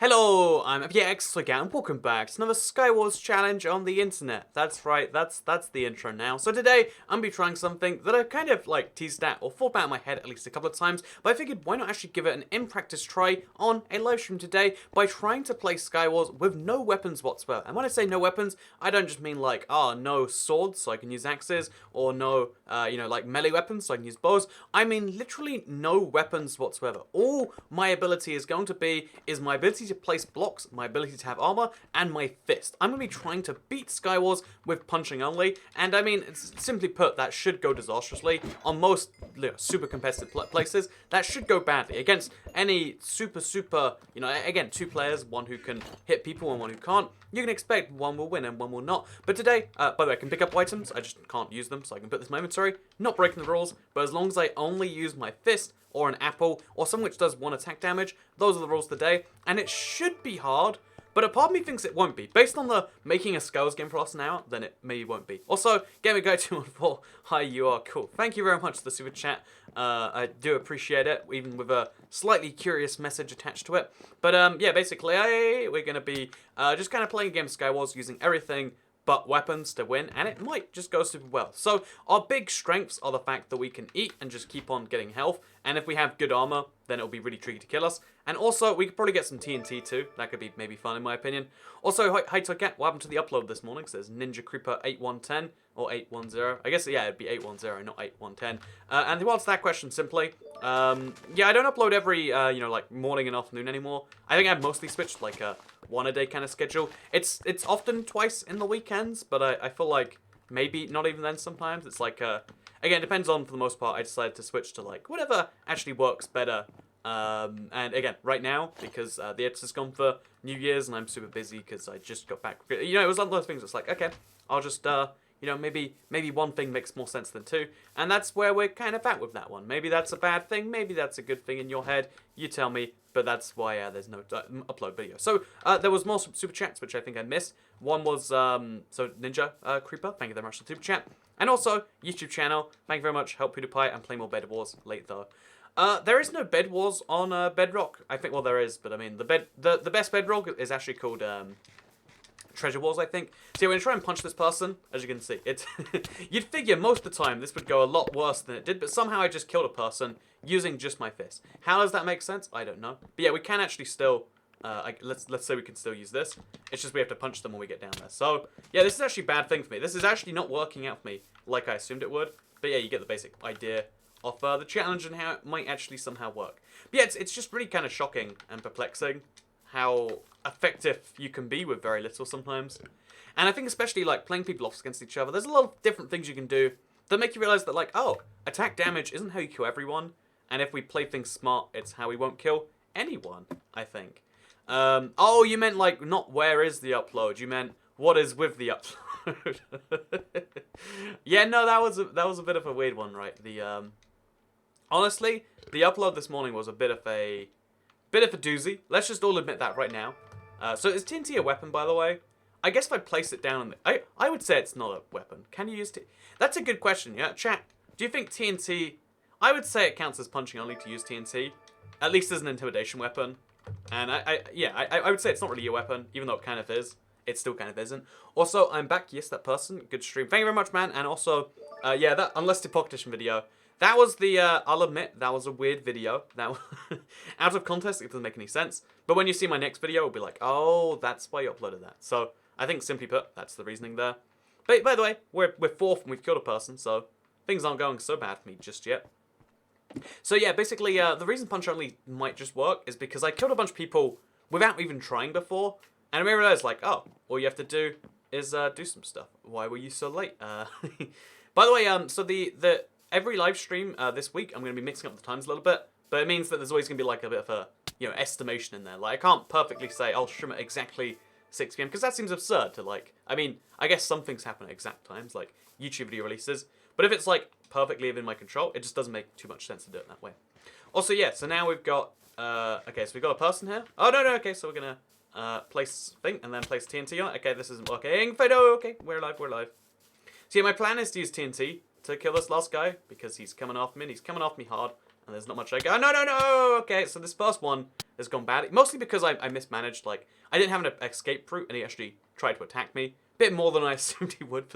Hello, I'm FPX again, and welcome back to another Skywars challenge on the internet. That's right, that's the intro now. So today, I'm gonna be trying something that I've kind of like teased at or thought about in my head at least a couple of times, but I figured why not actually give it an in-practice try on a live stream today by trying to play Skywars with no weapons whatsoever. And when I say no weapons, I don't just mean like, no swords so I can use axes, or no, like melee weapons so I can use bows. I mean literally no weapons whatsoever. All my ability is going to be is my ability to place blocks, my ability to have armor, and my fist. I'm going to be trying to beat Skywars with punching only, and I mean, simply put, that should go disastrously. On most super competitive places, that should go badly. Against any super, again, two players, one who can hit people and one who can't, you can expect one will win and one will not. But today, by the way, I can pick up items, I just can't use them, so I can put this in my inventory. Not breaking the rules, but as long as I only use my fist, or an apple, or something which does 1 attack damage. Those are the rules of the day, and it should be hard, but a part of me thinks it won't be. Based on the making a Skywars game for us now, then it maybe won't be. Also, Gamer Guy 214, hi, you are cool. Thank you very much for the super chat. I do appreciate it, even with a slightly curious message attached to it. But yeah, basically, we're going to be just kind of playing a game of Skywars using everything but weapons to win, and it might just go super well. So our big strengths are the fact that we can eat and just keep on getting health, and if we have good armor, then it'll be really tricky to kill us. And also, we could probably get some TNT too. That could be maybe fun in my opinion. Also, hi Toket, what happened to the upload this morning? It says Ninja Creeper 8110 or 810. I guess, yeah, it'd be 810, not 8110. And to answer that question simply, yeah, I don't upload every, like morning and afternoon anymore. I think I've mostly switched like a one-a-day kind of schedule. It's often twice in the weekends, but I feel like maybe not even then sometimes. It's like, again, it depends on, for the most part, I decided to switch to like whatever actually works better. And again, right now, because the editor's gone for New Year's and I'm super busy because I just got back. It was one of those things that's like, okay, I'll just, maybe one thing makes more sense than two. And that's where we're kind of at with that one. Maybe that's a bad thing, maybe that's a good thing in your head. You tell me, but that's why there's no upload video. So there was more super chats, which I think I missed. One was, so Ninja Creeper, thank you very much for the super chat. And also, YouTube channel, thank you very much, help PewDiePie, and play more Bed Wars late though. There is no Bed Wars on Bedrock. I think, well, there is, but I mean, the best Bedrock is actually called Treasure Wars, I think. So yeah, we're gonna try and punch this person. As you can see, it's you'd figure most of the time this would go a lot worse than it did, but somehow I just killed a person using just my fist. How does that make sense? I don't know. But yeah, we can actually still. Let's say we can still use this. It's just we have to punch them when we get down there. So yeah, this is actually a bad thing for me. This is actually not working out for me like I assumed it would. But yeah, you get the basic idea of the challenge and how it might actually somehow work. But yeah, it's just really kind of shocking and perplexing how effective you can be with very little sometimes. And I think especially like playing people off against each other, there's a lot of different things you can do that make you realize that like, oh, attack damage isn't how you kill everyone. And if we play things smart, it's how we won't kill anyone, I think. Oh, you meant like not where is the upload, you meant what is with the upload. Yeah, no, that was a bit of a weird one, right? Honestly, the upload this morning was a bit of a doozy. Let's just all admit that right now. So is TNT a weapon, by the way? I guess if I place it down, I would say it's not a weapon. Can you use TNT? That's a good question, yeah? Chat, do you think TNT... I would say it counts as punching only to use TNT. At least as an intimidation weapon. And I would say it's not really a weapon, even though it kind of is. It still kind of isn't. Also, I'm back. Yes, that person. Good stream. Thank you very much, man. And also, yeah, that Unlisted Pocket Edition video. That was the, I'll admit, that was a weird video. That out of context, it doesn't make any sense. But when you see my next video, it'll be like, oh, that's why you uploaded that. So, I think, simply put, that's the reasoning there. But, by the way, we're fourth and we've killed a person, so things aren't going so bad for me just yet. So, yeah, basically, the reason punch only might just work is because I killed a bunch of people without even trying before. And I realized, like, oh, all you have to do is do some stuff. Why were you so late? By the way, so every live stream this week, I'm going to be mixing up the times a little bit, but it means that there's always going to be like a bit of a, estimation in there. Like, I can't perfectly say I'll stream at exactly 6 p.m. because that seems absurd to like, I mean, I guess some things happen at exact times, like YouTube video releases, but if it's like perfectly within my control, it just doesn't make too much sense to do it that way. Also, yeah, so now we've got, okay, so we've got a person here. Oh, no, okay, so we're going to place thing and then place TNT on it. Okay, this isn't working. Okay, we're alive. So yeah, my plan is to use TNT to kill this last guy because he's coming after me and he's coming after me hard. And there's not much I go. Oh, no, no, no! Okay, so this first one has gone badly. Mostly because I mismanaged. Like, I didn't have an escape route, and he actually tried to attack me. Bit more than I assumed he would,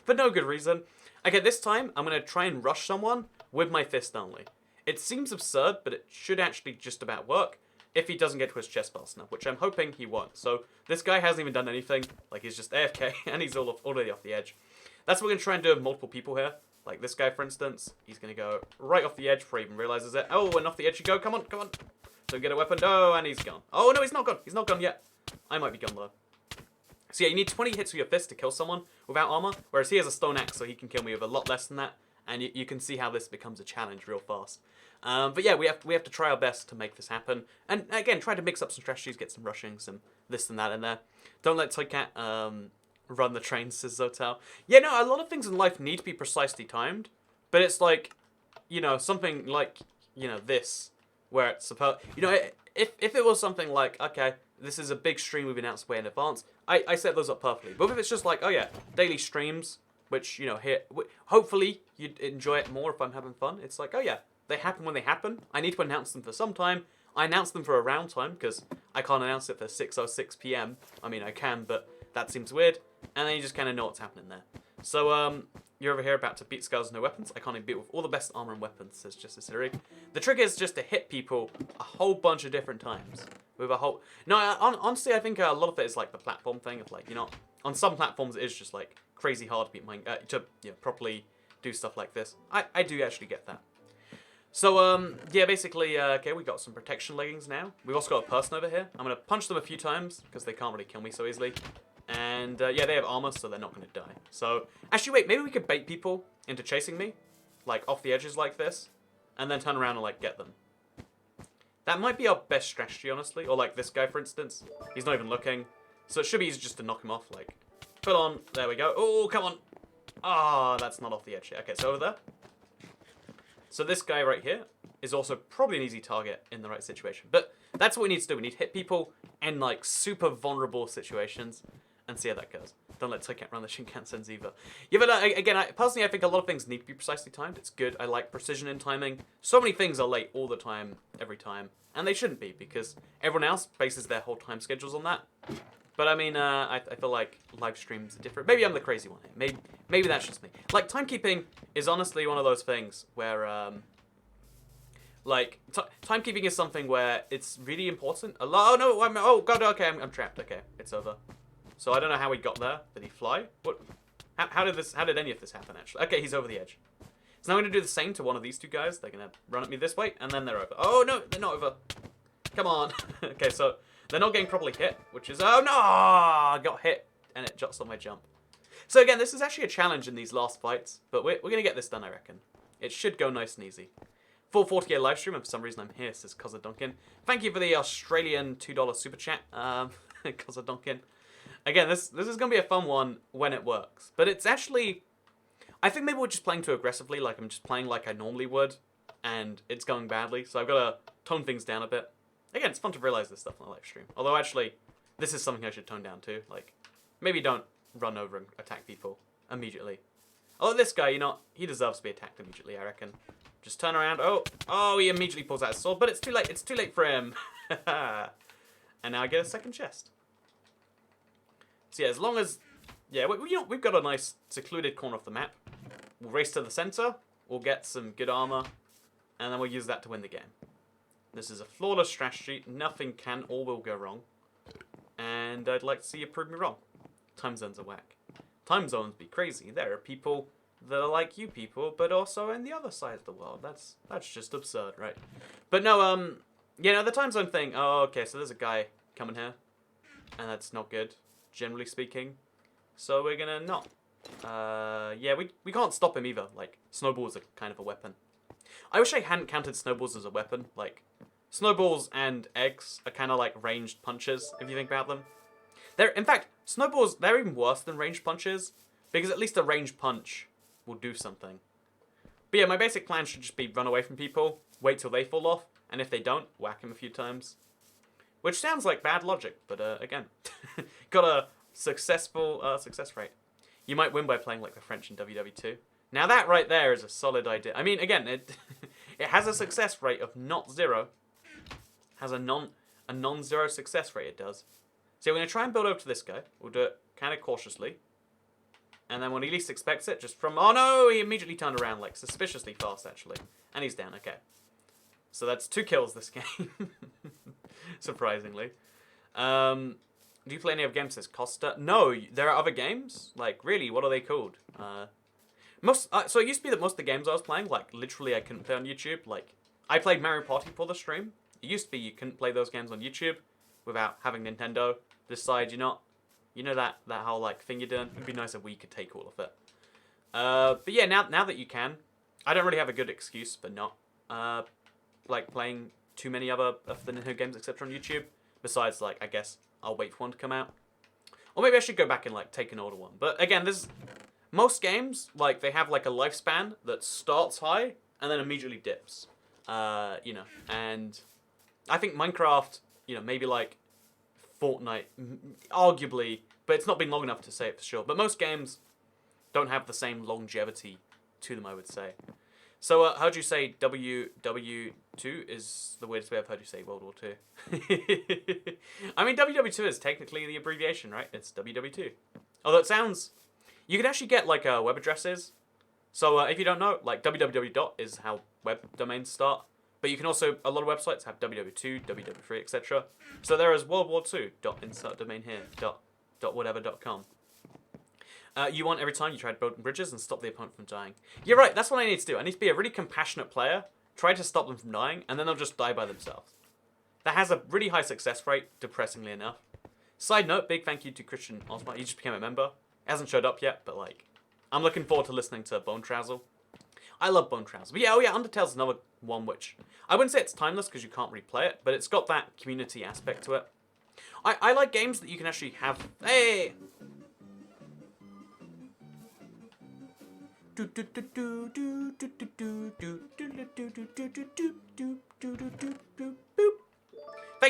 for no good reason. Okay, this time, I'm going to try and rush someone with my fist only. It seems absurd, but it should actually just about work if he doesn't get to his chest fast enough, which I'm hoping he won't. So, this guy hasn't even done anything. Like, he's just AFK, and he's already off the edge. That's what we're going to try and do with multiple people here. Like this guy, for instance, he's going to go right off the edge before he even realizes it. Oh, and off the edge you go. Come on, come on. Don't get a weapon. No, and he's gone. Oh, no, he's not gone. He's not gone yet. I might be gone, though. So yeah, you need 20 hits with your fist to kill someone without armor, whereas he has a stone axe, so he can kill me with a lot less than that. And you can see how this becomes a challenge real fast. But yeah, we have to try our best to make this happen. And again, try to mix up some strategies, get some rushing, some this and that in there. Don't let Toycat run the train, says Zotel. Yeah, no, a lot of things in life need to be precisely timed. But it's like, you know, something like, you know, this, where it's supposed... You know, if it was something like, okay, this is a big stream we've announced way in advance, I set those up perfectly. But if it's just like, oh yeah, daily streams, which, you know, here, hopefully you'd enjoy it more if I'm having fun. It's like, oh yeah, they happen when they happen. I need to announce them for some time. I announce them for a round time, because I can't announce it for 6:06 p.m. I mean, I can, but that seems weird. And then you just kind of know what's happening there. So, you're over here about to beat Scars with no weapons. I can't even beat with all the best armor and weapons, says Justice Theory. The trick is just to hit people a whole bunch of different times. With a whole... No, honestly, I think a lot of it is like the platform thing. Of like, you know, on some platforms it is just like crazy hard to beat to you know, properly do stuff like this. I do actually get that. So, yeah, basically, okay, we got some protection leggings now. We've also got a person over here. I'm going to punch them a few times, because they can't really kill me so easily. And, yeah, they have armor, so they're not going to die. So, actually, wait, maybe we could bait people into chasing me, like, off the edges like this, and then turn around and, like, get them. That might be our best strategy, honestly. Or, like, this guy, for instance. He's not even looking. So it should be easy just to knock him off, like, full on. There we go. Oh, come on. Ah, that's not off the edge yet. Okay, so over there. So this guy right here is also probably an easy target in the right situation. But that's what we need to do. We need to hit people in, like, super vulnerable situations and see how that goes. Don't let Toycat run the Shinkansens either. Yeah, but again, personally, I think a lot of things need to be precisely timed. It's good. I like precision in timing. So many things are late all the time, every time. And they shouldn't be, because everyone else bases their whole time schedules on that. But I mean, I feel like live streams are different. Maybe I'm the crazy one here. Maybe that's just me. Like, timekeeping is honestly one of those things where, like, timekeeping is something where it's really important. Oh, no, oh, God, okay, I'm trapped. Okay, it's over. So I don't know how he got there. Did he fly? What? How did any of this happen, actually? Okay, he's over the edge. So now I'm going to do the same to one of these two guys. They're going to run at me this way, and then they're over. Oh, no, they're not over. Come on. Okay, so... They're not getting properly hit, which is... Oh, no! I got hit, and it jots on my jump. So again, this is actually a challenge in these last fights, but we're going to get this done, I reckon. It should go nice and easy. Full 40k livestream, and for some reason I'm here, says Cozza Duncan. Thank you for the Australian $2 super chat, Cozza Duncan. Again, this is going to be a fun one when it works. But it's actually... I think maybe we're just playing too aggressively, like I'm just playing like I normally would, and it's going badly, so I've got to tone things down a bit. Again, it's fun to realize this stuff on the live stream. Although, actually, this is something I should tone down too. Like, maybe don't run over and attack people immediately. Although this guy, you know, he deserves to be attacked immediately, I reckon. Just turn around. Oh, he immediately pulls out his sword, but it's too late. It's too late for him. And now I get a second chest. So yeah, as long as... Yeah, we've got a nice secluded corner of the map. We'll race to the center. We'll get some good armor. And then we'll use that to win the game. This is a flawless strategy. Nothing can or will go wrong. And I'd like to see you prove me wrong. Time zones are whack. Time zones be crazy. There are people that are like you people, but also in the other side of the world. That's just absurd, right? But no, you know, the time zone thing. Oh, okay, so there's a guy coming here. And that's not good, generally speaking. So we're gonna not. Yeah, we can't stop him either. Like, snowballs are kind of a weapon. I wish I hadn't counted snowballs as a weapon. Like, snowballs and eggs are kind of like ranged punches, if you think about them. In fact, snowballs, they're even worse than ranged punches, because at least a ranged punch will do something. But yeah, my basic plan should just be run away from people, wait till they fall off, and if they don't, whack them a few times. Which sounds like bad logic, but again, got a successful success rate. You might win by playing like the French in WW2. Now that right there is a solid idea. I mean, again, It has a success rate of not 0. Has a non-zero success rate, it does. So we're going to try and build over to this guy. We'll do it kind of cautiously. And then when he least expects it, just from... Oh no! He immediately turned around, like, suspiciously fast, actually. And he's down, okay. So that's 2 kills this game. Surprisingly. Do you play any other games? Says Costa. No, there are other games. Like, really, what are they called? So it used to be that most of the games I was playing, like, literally I couldn't play on YouTube. Like, I played Mario Party for the stream. It used to be you couldn't play those games on YouTube without having Nintendo decide, you know that whole, like, thing you're doing? It'd be nice if we could take all of it. But yeah, now that you can, I don't really have a good excuse for not, like, playing too many other of the Nintendo games, etc. on YouTube. Besides, like, I guess I'll wait for one to come out. Or maybe I should go back and, like, take an older one. But again, most games, like, they have, like, a lifespan that starts high and then immediately dips. And I think Minecraft, maybe, like, Fortnite, arguably, but it's not been long enough to say it for sure. But most games don't have the same longevity to them, I would say. So, how do you say WW2 is the weirdest way I've heard you say World War II. I mean, WW2 is technically the abbreviation, right? It's WW2. Although it sounds... You can actually get, like, web addresses. So, if you don't know, like, www. is how web domains start. But you can also... A lot of websites have WW2, WW3, etc. So, there is World War II, insert domain here, .whatever.com. You want every time you try to build bridges and stop the opponent from dying. You're right, that's what I need to do. I need to be a really compassionate player, try to stop them from dying, and then they'll just die by themselves. That has a really high success rate, depressingly enough. Side note, big thank you to Christian Osmar. He just became a member. He hasn't showed up yet, but, like, I'm looking forward to listening to Bone Trouser. I love Bone Trouser. But yeah, Undertale's another one which... I wouldn't say it's timeless because you can't replay it, but it's got that community aspect to it. I like games that you can actually have... Hey! Thank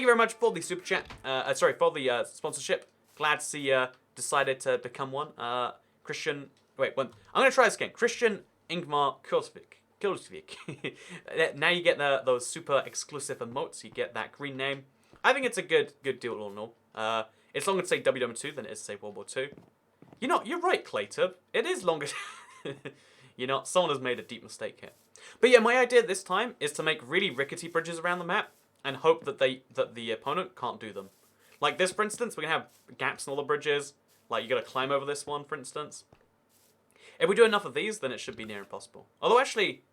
you very much for the super chat. For the sponsorship. Glad to see you decided to become one. Christian. Wait, I'm gonna try this again. Christian Ingmar Kulsvik. Now you get those super exclusive emotes. You get that green name. I think it's a good deal all in all. It's longer to say WW2 than it is to say World War II. You're right, Clayton. It is longer. Someone has made a deep mistake here. But yeah, my idea this time is to make really rickety bridges around the map and hope that the opponent can't do them. Like this, for instance, we're gonna have gaps in all the bridges. Like you gotta climb over this one, for instance. If we do enough of these, then it should be near impossible. Although actually,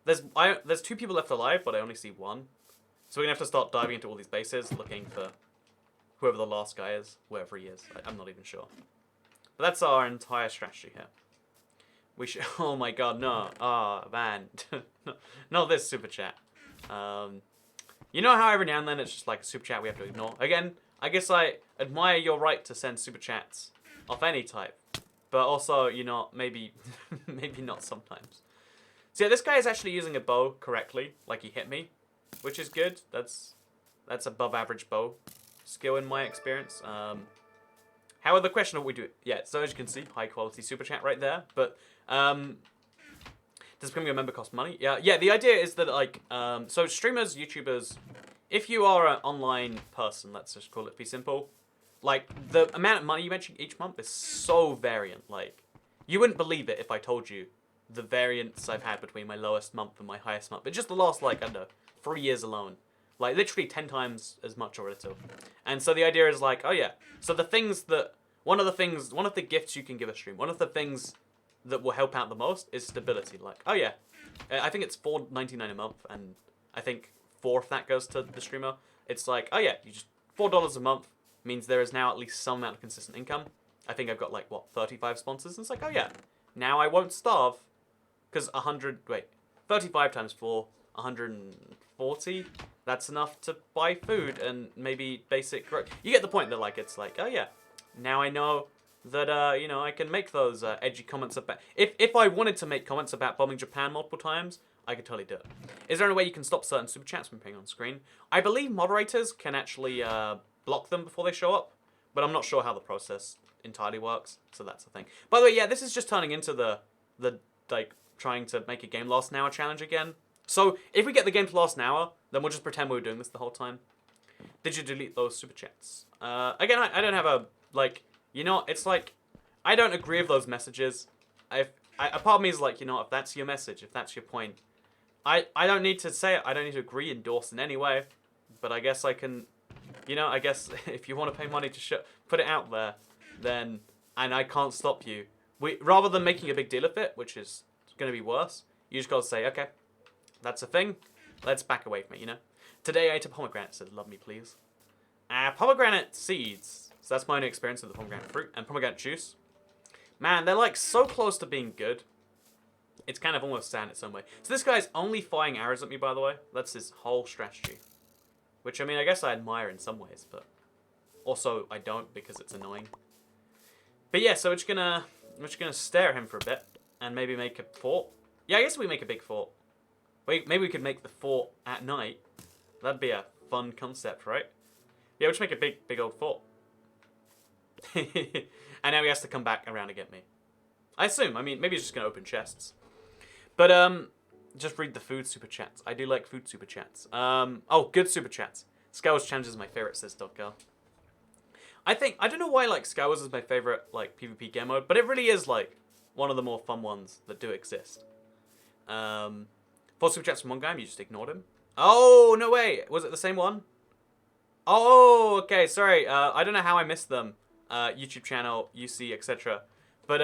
there's 2 people left alive, but I only see 1. So we're gonna have to start diving into all these bases, looking for whoever the last guy is, wherever he is. I'm not even sure. But that's our entire strategy here. We should... Oh my god, no. Oh, man. Not this super chat. You know how every now and then it's just like a super chat we have to ignore? Again, I guess I admire your right to send super chats of any type. But also, maybe maybe not sometimes. So yeah, this guy is actually using a bow correctly. Like he hit me, which is good. That's above average bow skill in my experience. However, the question of what we do... Yeah, so as you can see, high quality super chat right there. But... does becoming a member cost money? Yeah. The idea is that so streamers, YouTubers, if you are an online person, let's just call it be simple, like the amount of money you make each month is so variant. Like you wouldn't believe it if I told you the variance I've had between my lowest month and my highest month. But just the last 3 years alone, like literally 10 times as much or little. And so the idea is like, oh yeah, so one of the gifts you can give a stream, one of the things that will help out the most is stability. Like, oh yeah, I think it's $4.99 a month, and I think 4 if that goes to the streamer. It's like, oh yeah, you just $4 a month means there is now at least some amount of consistent income. I think I've got 35 sponsors, and it's like, oh yeah, now I won't starve, because 35 times 4, 140. That's enough to buy food and maybe basic. You get the point that it's like, oh yeah, now I know that, I can make those edgy comments about... If I wanted to make comments about bombing Japan multiple times, I could totally do it. Is there any way you can stop certain super chats from appearing on screen? I believe moderators can actually block them before they show up, but I'm not sure how the process entirely works, so that's the thing. By the way, yeah, this is just turning into the trying to make a game last an hour challenge again. So if we get the game to last an hour, then we'll just pretend we were doing this the whole time. Did you delete those super chats? Again, I don't have a, like, you know, it's like, I don't agree with those messages. A part of me is like, you know, if that's your message, if that's your point, I don't need to say it. I don't need to agree, endorse in any way. But I guess I can, you know, I guess if you want to pay money to put it out there, then, and I can't stop you. Rather than making a big deal of it, which is going to be worse, you just got to say, okay, that's a thing. Let's back away from it, you know? Today I ate a pomegranate, said love me please. Pomegranate seeds. So that's my only experience with the pomegranate fruit. And pomegranate juice. Man, they're like so close to being good. It's kind of almost sad in its own way. So this guy's only firing arrows at me, by the way. That's his whole strategy. Which, I mean, I guess I admire in some ways, but also I don't because it's annoying. But yeah, so we're just gonna stare at him for a bit and maybe make a fort. Yeah, I guess we make a big fort. Wait, maybe we could make the fort at night. That'd be a fun concept, right? Yeah, we'll just make a big old fort. And now he has to come back around to get me. I assume. I mean, maybe he's just gonna open chests. But just read the food super chats. I do like food super chats. Oh, good super chats. Skywars Challenge is my favorite, says Dog Girl. I don't know why like Skywars is my favorite like PvP game mode, but it really is like one of the more fun ones that do exist. 4 super chats from one guy, and you just ignored him. Oh, no way. Was it the same one? Oh, okay. Sorry. I don't know how I missed them. YouTube channel, UC, etc. But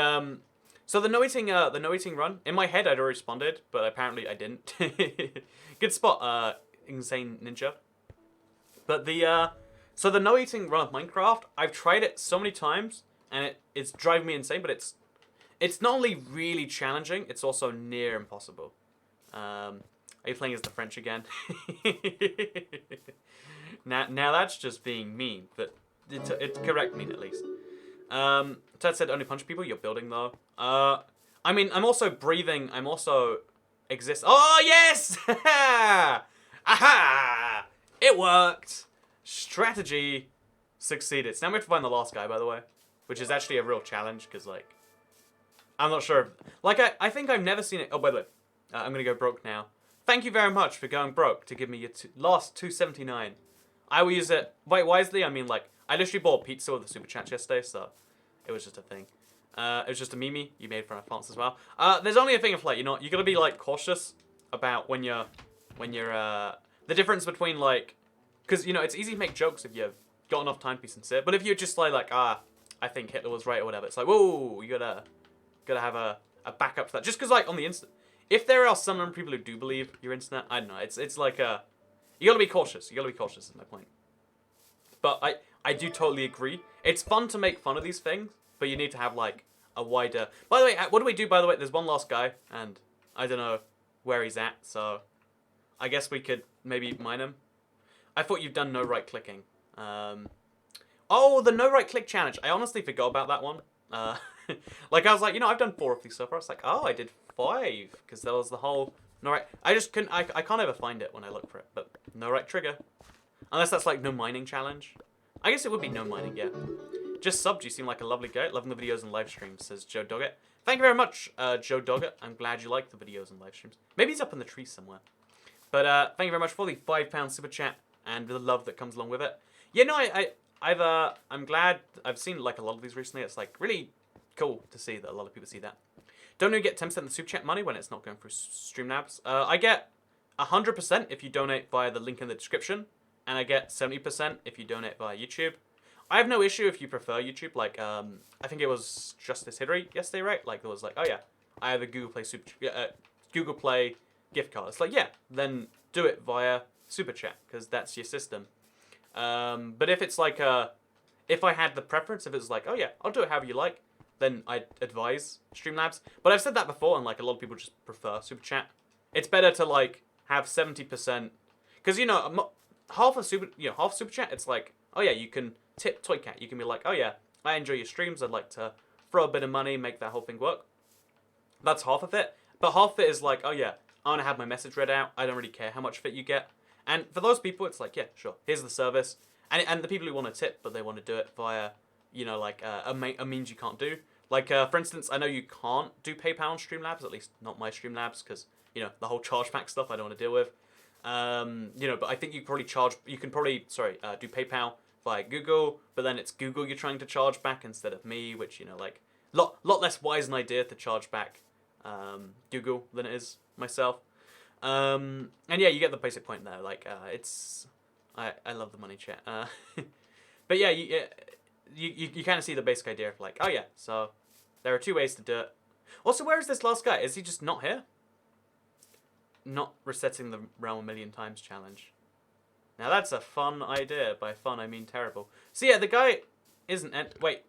so the no eating run. In my head, I'd already responded, but apparently I didn't. Good spot, Insane Ninja. But so the no eating run of Minecraft, I've tried it so many times, and it's driving me insane. But it's not only really challenging, it's also near impossible. Are you playing as the French again? Now that's just being mean, but it's correct mean at least. Ted said only punch people. You're building though. I mean, I'm also breathing. I'm also exist. Oh yes! Aha! It worked. Strategy succeeded. So now we have to find the last guy, by the way, which is actually a real challenge because like I'm not sure. Like I think I've never seen it. Oh, by the way, I'm gonna go broke now. Thank you very much for going broke to give me your last $2.79. I will use it quite wisely. I mean, like, I literally bought pizza with a super chat yesterday, so it was just a thing. It was just a meme you made from my fonts as well. There's only a thing of like, you know, you gotta be like cautious about when you're the difference between like, because you know it's easy to make jokes if you've got enough time to be sincere. But if you're just like I think Hitler was right or whatever, it's like whoa, you gotta have a backup to that. Just because like on the instant. If there are some people who do believe your internet, I don't know. It's like you gotta be cautious. You gotta be cautious is my point. But I do totally agree. It's fun to make fun of these things, but you need to have like a wider. By the way, what do we do? By the way, there's one last guy, and I don't know where he's at. So I guess we could maybe mine him. I thought you've done no right clicking. Oh, the no right click challenge. I honestly forgot about that one. Like I was like, you know, I've done 4 of these so far. I was like, oh, I did 5 because there was the whole no right. I just couldn't. I can't ever find it when I look for it. But no right trigger, unless that's like no mining challenge. I guess it would be no mining. Yeah. Just subbed. You seem like a lovely guy. Loving the videos and live streams, says Joe Doggett. Thank you very much, Joe Doggett. I'm glad you like the videos and live streams. Maybe he's up in the tree somewhere. But thank you very much for the £5 super chat and the love that comes along with it. Yeah, no, I'm glad. I've seen like a lot of these recently. It's like really cool to see that a lot of people see that. Don't you get 10% of the super chat money when it's not going through Streamlabs? I get 100% if you donate via the link in the description, and I get 70% if you donate via YouTube. I have no issue if you prefer YouTube. Like, I think it was Justice Hillary yesterday, right? Like, there was like, oh yeah, I have a Google Play gift card. It's like, yeah, then do it via Super Chat, because that's your system. But if it's like, if I had the preference, if it was like, oh yeah, I'll do it however you like, then I'd advise Streamlabs. But I've said that before, and like a lot of people just prefer Super Chat. It's better to like have 70%, because you know half Super Chat. It's like, oh yeah, you can tip Toycat. You can be like, oh yeah, I enjoy your streams. I'd like to throw a bit of money, make that whole thing work. That's half of it. But half of it is like, oh yeah, I want to have my message read out. I don't really care how much of it you get. And for those people, it's like, yeah, sure, here's the service. And the people who want to tip, but they want to do it via, you know, like a means you can't do. Like, for instance, I know you can't do PayPal on Streamlabs, at least not my Streamlabs, because you know, the whole chargeback stuff I don't want to deal with. You know, but I think you can probably do PayPal via Google, but then it's Google you're trying to charge back instead of me, which, you know, like, lot less wise an idea to charge back Google than it is myself. And yeah, you get the basic point there. Like, I love the money chat. But yeah, you kind of see the basic idea of like, oh yeah, so there are two ways to do it. Also, where is this last guy? Is he just not here? Not resetting the realm a million times challenge. Now that's a fun idea. By fun, I mean terrible. So yeah, the guy isn't... Wait.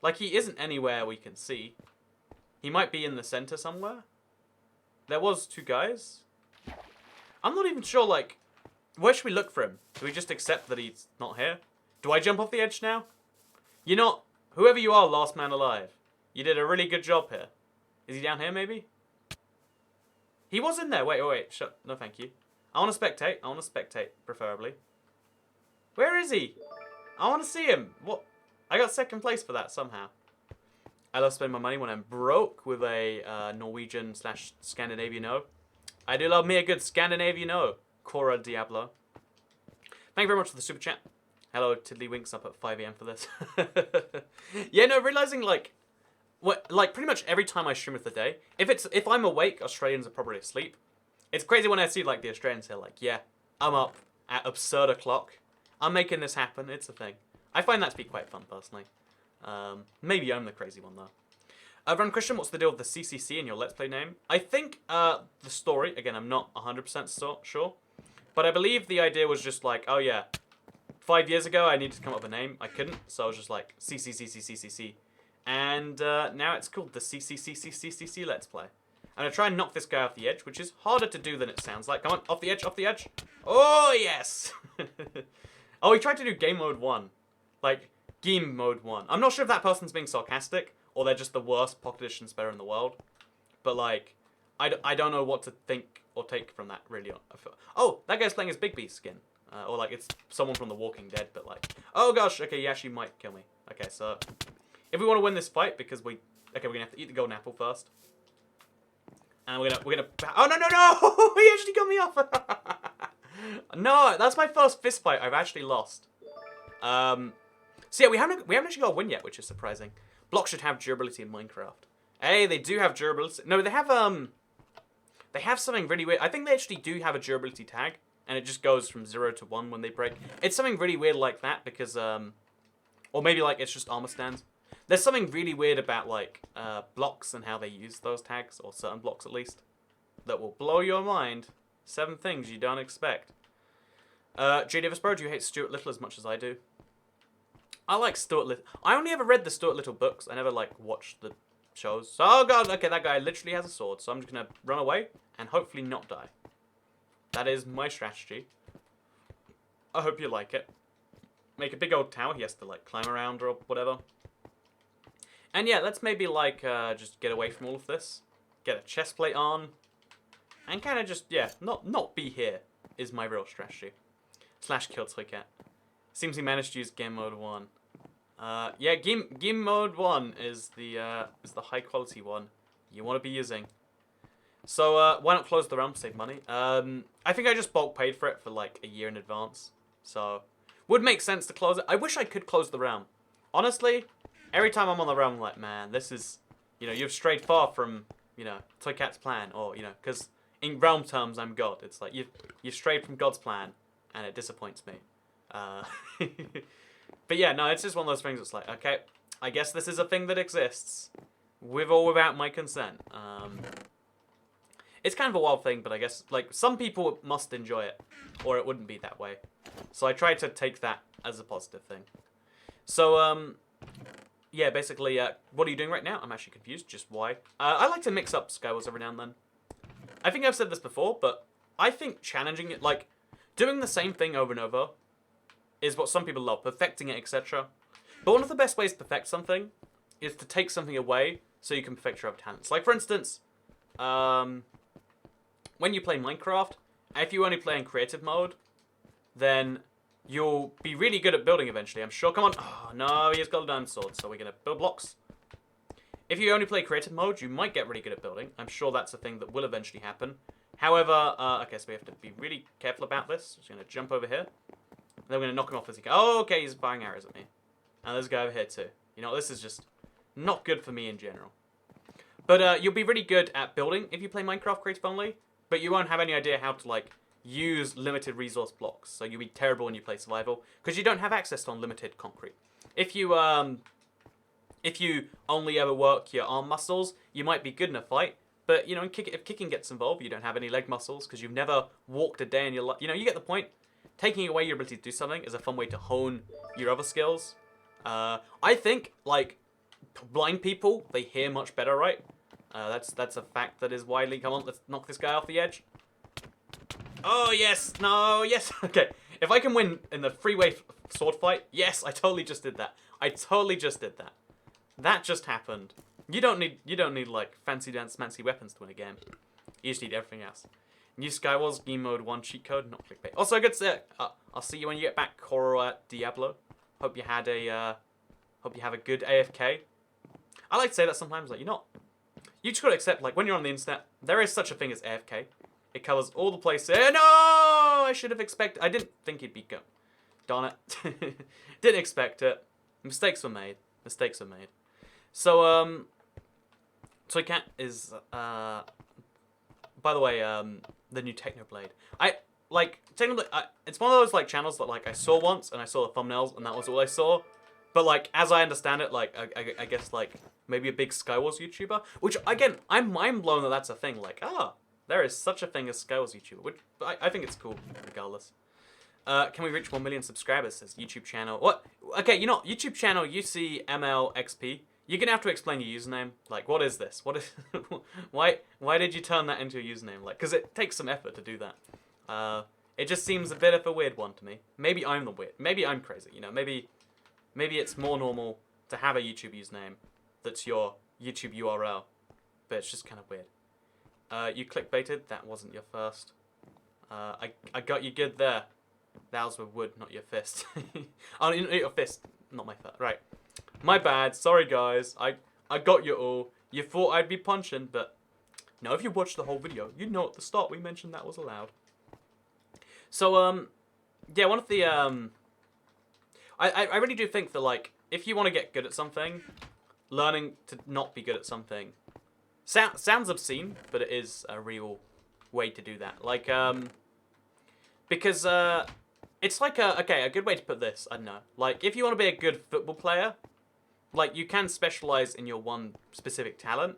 Like, he isn't anywhere we can see. He might be in the center somewhere. There was two guys. I'm not even sure, like... Where should we look for him? Do we just accept that he's not here? Do I jump off the edge now? You're not... Whoever you are, last man alive. You did a really good job here. Is he down here, maybe? He was in there. Wait. Shut. No, thank you. I want to spectate. Preferably. Where is he? I want to see him. What? I got second place for that somehow. I love spending my money when I'm broke with a Norwegian/Scandinavian-O. I do love me a good Scandinavian-O. Cora Diablo. Thank you very much for the super chat. Hello, Tiddlywinks up at 5 AM for this. Yeah, no, realizing like pretty much every time I stream of the day, if I'm awake, Australians are probably asleep. It's crazy when I see like the Australians here, like, yeah, I'm up at absurd o'clock. I'm making this happen. It's a thing. I find that to be quite fun personally. Maybe I'm the crazy one though. Run Christian, what's the deal with the CCC in your Let's Play name? I think the story, again, I'm not 100% sure, but I believe the idea was just like, oh yeah, 5 years ago I needed to come up with a name. I couldn't, so I was just like CCCCCCC. And now it's called the CCCCCCC Let's Play. I'm going to try and knock this guy off the edge, which is harder to do than it sounds like. Come on, off the edge, off the edge. Oh, yes! Oh, he tried to do game mode 1. Like, game mode 1. I'm not sure if that person's being sarcastic, or they're just the worst pocket edition spare in the world. But, like, I don't know what to think or take from that, really. Oh, that guy's playing his Big Beast skin. Or, like, it's someone from The Walking Dead, but, like... Oh, gosh, okay, he actually might kill me. Okay, so... If we want to win this fight, because we're gonna have to eat the golden apple first. And we're gonna... Oh, no! He actually got me off! No, that's my first fist fight I've actually lost. So yeah, we haven't actually got a win yet, which is surprising. Blocks should have durability in Minecraft. Hey, they do have durability. No, they have something really weird. I think they actually do have a durability tag, and it just goes from 0 to 1 when they break. It's something really weird like that, because, or maybe, like, it's just armor stands. There's something really weird about, like, blocks and how they use those tags, or certain blocks at least, that will blow your mind. 7 things you don't expect. J. Davis Bro, do you hate Stuart Little as much as I do? I like Stuart Little. I only ever read the Stuart Little books. I never, like, watched the shows. So, oh, God, okay, that guy literally has a sword, so I'm just going to run away and hopefully not die. That is my strategy. I hope you like it. Make a big old tower he has to, like, climb around or whatever. And yeah, let's maybe, like, just get away from all of this. Get a chest plate on. And kind of just, yeah, not be here is my real strategy. / kill Tricat. Seems he managed to use game mode 1. Yeah, game mode 1 is the high quality one you want to be using. So, why not close the realm, save money? I think I just bulk paid for it for, like, a year in advance. So, would make sense to close it. I wish I could close the realm. Honestly... Every time I'm on the realm, I'm like, man, this is, you know, you've strayed far from, you know, Toycat's plan, or, you know, because in realm terms, I'm God. It's like, you've strayed from God's plan, and it disappoints me. But yeah, no, it's just one of those things that's like, okay, I guess this is a thing that exists, with or without my consent. It's kind of a wild thing, but I guess, like, some people must enjoy it, or it wouldn't be that way. So I try to take that as a positive thing. So, yeah, basically, what are you doing right now? I'm actually confused, just why. I like to mix up Skywars every now and then. I think I've said this before, but I think challenging it, like, doing the same thing over and over is what some people love, perfecting it, etc. But one of the best ways to perfect something is to take something away so you can perfect your other talents. Like, for instance, when you play Minecraft, if you only play in creative mode, then... you'll be really good at building eventually, I'm sure. Come on. Oh, no, he's got a diamond sword, so we're going to build blocks. If you only play creative mode, you might get really good at building. I'm sure that's a thing that will eventually happen. However, okay, so we have to be really careful about this. Just going to jump over here. And then we're going to knock him off as he goes. Oh, okay, he's firing arrows at me. And there's a guy over here too. You know, this is just not good for me in general. But you'll be really good at building if you play Minecraft creative only. But you won't have any idea how to, like, use limited resource blocks. So you'll be terrible when you play survival. Because you don't have access to unlimited concrete. If you only ever work your arm muscles, you might be good in a fight. But, you know, if kicking gets involved, you don't have any leg muscles because you've never walked a day in your life. You know, you get the point. Taking away your ability to do something is a fun way to hone your other skills. I think, like, blind people, they hear much better, right? That's a fact that is widely... Come on, let's knock this guy off the edge. Oh, yes. No, yes. Okay. If I can win in the freeway sword fight, yes, I totally just did that. I totally just did that. That just happened. You don't need like fancy weapons to win a game. You just need everything else. New Skywars game mode 1 cheat code, not clickbait. Also, good to say, I'll see you when you get back, Coro Diablo. Hope you have a good AFK. I like to say that sometimes, like, you just gotta accept, like, when you're on the internet, there is such a thing as AFK. It covers all the places. No, I should have expected. I didn't think he'd be go. Darn it. Didn't expect it. Mistakes were made. So, Toy Cat is, by the way, the new Technoblade. Technically, it's one of those, like, channels that, like, I saw once, and I saw the thumbnails, and that was all I saw. But, like, as I understand it, like, I guess, like, maybe a big Skywars YouTuber, which, again, I'm mind-blown that that's a thing. Like, there is such a thing as Skywars YouTuber, which I think it's cool, regardless. Can we reach 1 million subscribers, says YouTube channel. What? Okay, YouTube channel UCMLXP. You're gonna have to explain your username. Like, what is this? What is... why did you turn that into a username? Like, because it takes some effort to do that. It just seems a bit of a weird one to me. Maybe I'm the weird. Maybe I'm crazy, Maybe it's more normal to have a YouTube username that's your YouTube URL. But it's just kind of weird. You clickbaited. That wasn't your first. I got you good there. That was with wood, not your fist. Oh, your fist, not my first. Right. My bad. Sorry, guys. I got you all. You thought I'd be punching, but... No, if you watched the whole video, you'd know at the start we mentioned that was allowed. So, yeah, one of the, I really do think that, like, if you want to get good at something, learning to not be good at something sounds obscene, but it is a real way to do that. Like, because, it's like a good way to put this, I don't know. Like, if you want to be a good football player, like, you can specialize in your one specific talent.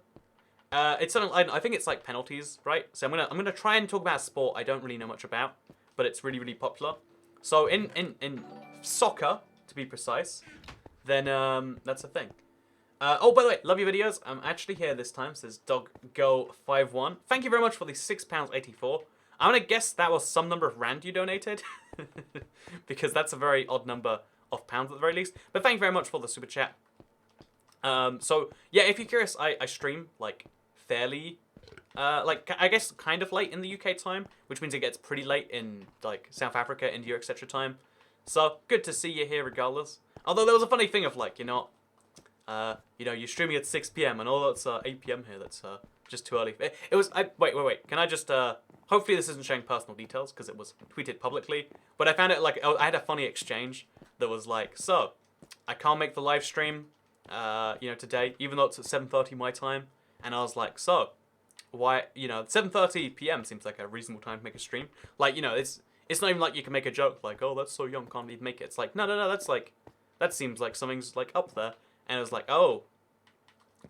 It's something, I think it's like penalties, right? So I'm gonna try and talk about a sport I don't really know much about, but it's really, really popular. So in soccer, to be precise, then that's a thing. Oh, by the way, love your videos. I'm actually here this time, says DogGirl51. Thank you very much for the £6.84. I'm gonna guess that was some number of rand you donated, because that's a very odd number of pounds at the very least. But thank you very much for the super chat. So yeah, if you're curious, I stream like fairly, like I guess kind of late in the UK time, which means it gets pretty late in like South Africa, India, etc. time. So good to see you here regardless. Although there was a funny thing of like, you're streaming at 6 PM and all that's 8 PM here. That's just too early. It was. Wait. Can I just? Hopefully this isn't showing personal details because it was tweeted publicly. But I found it like I had a funny exchange that was like, so I can't make the live stream, today, even though it's at 7:30 my time. And I was like, so why? 7:30 PM seems like a reasonable time to make a stream. Like, it's not even like you can make a joke like, oh, that's so young, can't even make it. It's like, no, that's like, that seems like something's like up there. And it was like, oh,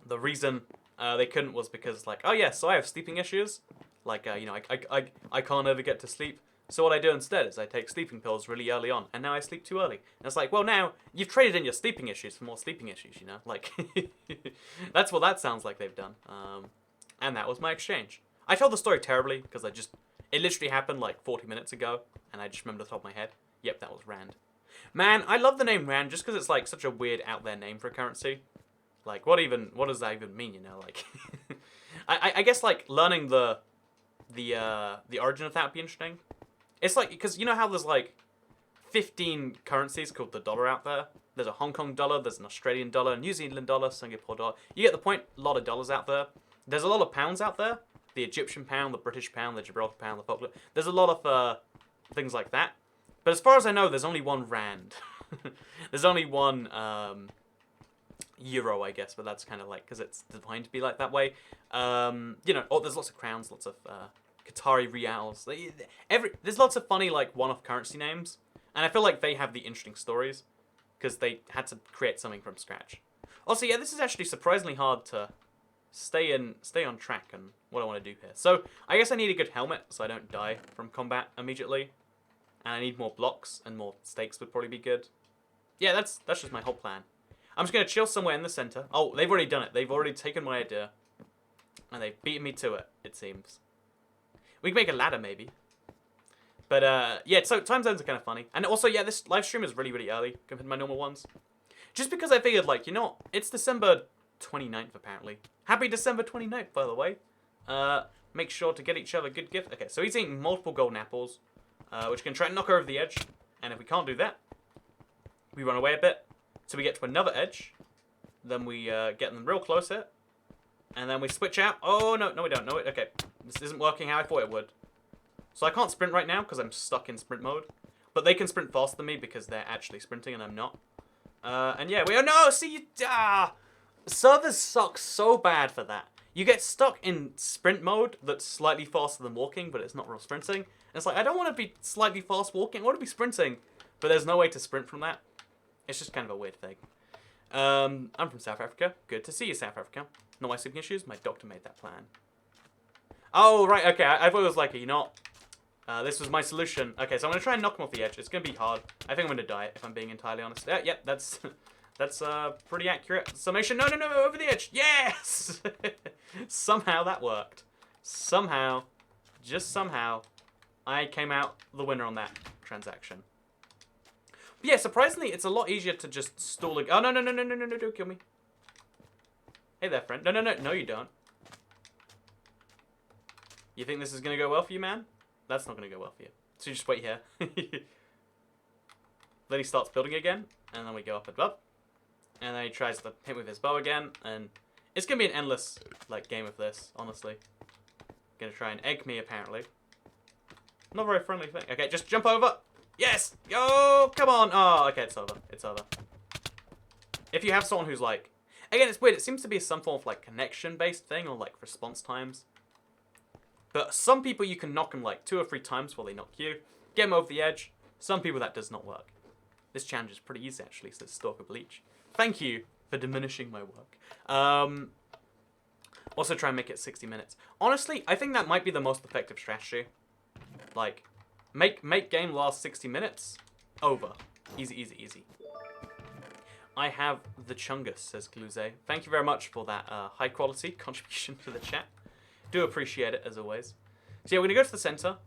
the reason they couldn't was because like, oh yeah, so I have sleeping issues. Like, I can't ever get to sleep. So what I do instead is I take sleeping pills really early on, and now I sleep too early. And it's like, well, now you've traded in your sleeping issues for more sleeping issues, Like, that's what that sounds like they've done. And that was my exchange. I told the story terribly because it literally happened like 40 minutes ago, and I just remember the top of my head. Yep, that was Rand. Man, I love the name Rand just because it's like such a weird out there name for a currency. Like, what does that even mean? Like, I guess like learning the origin of that would be interesting. It's like, because you know how there's like 15 currencies called the dollar out there. There's a Hong Kong dollar, there's an Australian dollar, New Zealand dollar, Singapore dollar. You get the point, a lot of dollars out there. There's a lot of pounds out there. The Egyptian pound, the British pound, the Gibraltar pound, the Falkland. There's a lot of things like that. But as far as I know, there's only one rand. There's only one euro, I guess, but that's kind of like, because it's designed to be like that way. You know, there's lots of crowns, lots of Qatari reals. There's lots of funny, like, one-off currency names. And I feel like they have the interesting stories, because they had to create something from scratch. Also, yeah, this is actually surprisingly hard to stay on track and what I want to do here. So, I guess I need a good helmet, so I don't die from combat immediately. And I need more blocks, and more stakes would probably be good. Yeah, that's just my whole plan. I'm just going to chill somewhere in the center. Oh, they've already done it. They've already taken my idea. And they've beaten me to it, it seems. We can make a ladder, maybe. But, yeah, so time zones are kind of funny. And also, yeah, this live stream is really, really early compared to my normal ones. Just because I figured, like, you know, it's December 29th, apparently. Happy December 29th, by the way. Make sure to get each other a good gift. Okay, so he's eating multiple golden apples. Which can try and knock her over the edge. And if we can't do that, we run away a bit. So we get to another edge. Then we get them real close here. And then we switch out. Oh, no, we don't. No, okay. This isn't working how I thought it would. So I can't sprint right now because I'm stuck in sprint mode. But they can sprint faster than me because they're actually sprinting and I'm not. And yeah, oh no, see, servers suck so bad for that. You get stuck in sprint mode that's slightly faster than walking, but it's not real sprinting. And it's like, I don't want to be slightly fast walking, I want to be sprinting. But there's no way to sprint from that. It's just kind of a weird thing. I'm from South Africa. Good to see you, South Africa. Not my sleeping issues, my doctor made that plan. Oh, right, okay, I thought it was like, you know, this was my solution. Okay, so I'm going to try and knock him off the edge. It's going to be hard. I think I'm going to die, if I'm being entirely honest. Yep, that's pretty accurate. Summation, no, over the edge. Yes! Somehow that worked. Somehow, just somehow, I came out the winner on that transaction. But yeah, surprisingly, it's a lot easier to just stall a... Oh, no, don't kill me. Hey there, friend. No, you don't. You think this is going to go well for you, man? That's not going to go well for you. So you just wait here. Then he starts building again, and then we go up above. And then he tries to hit with his bow again, and it's going to be an endless, like, game of this, honestly. Going to try and egg me, apparently. Not a very friendly thing. Okay, just jump over. Yes! Yo, come on. Oh, okay, it's over. It's over. If you have someone who's, like... Again, it's weird. It seems to be some form of, like, connection-based thing, or, like, response times. But some people, you can knock them, like, 2 or 3 times while they knock you. Get them over the edge. Some people, that does not work. This challenge is pretty easy, actually, so it's Stalker Bleach. Thank you for diminishing my work. Also try and make it 60 minutes. Honestly, I think that might be the most effective strategy. Like, make game last 60 minutes. Over. Easy. I have the chungus, says Gluze. Thank you very much for that high quality contribution to the chat. Do appreciate it, as always. So yeah, we're going to go to the center.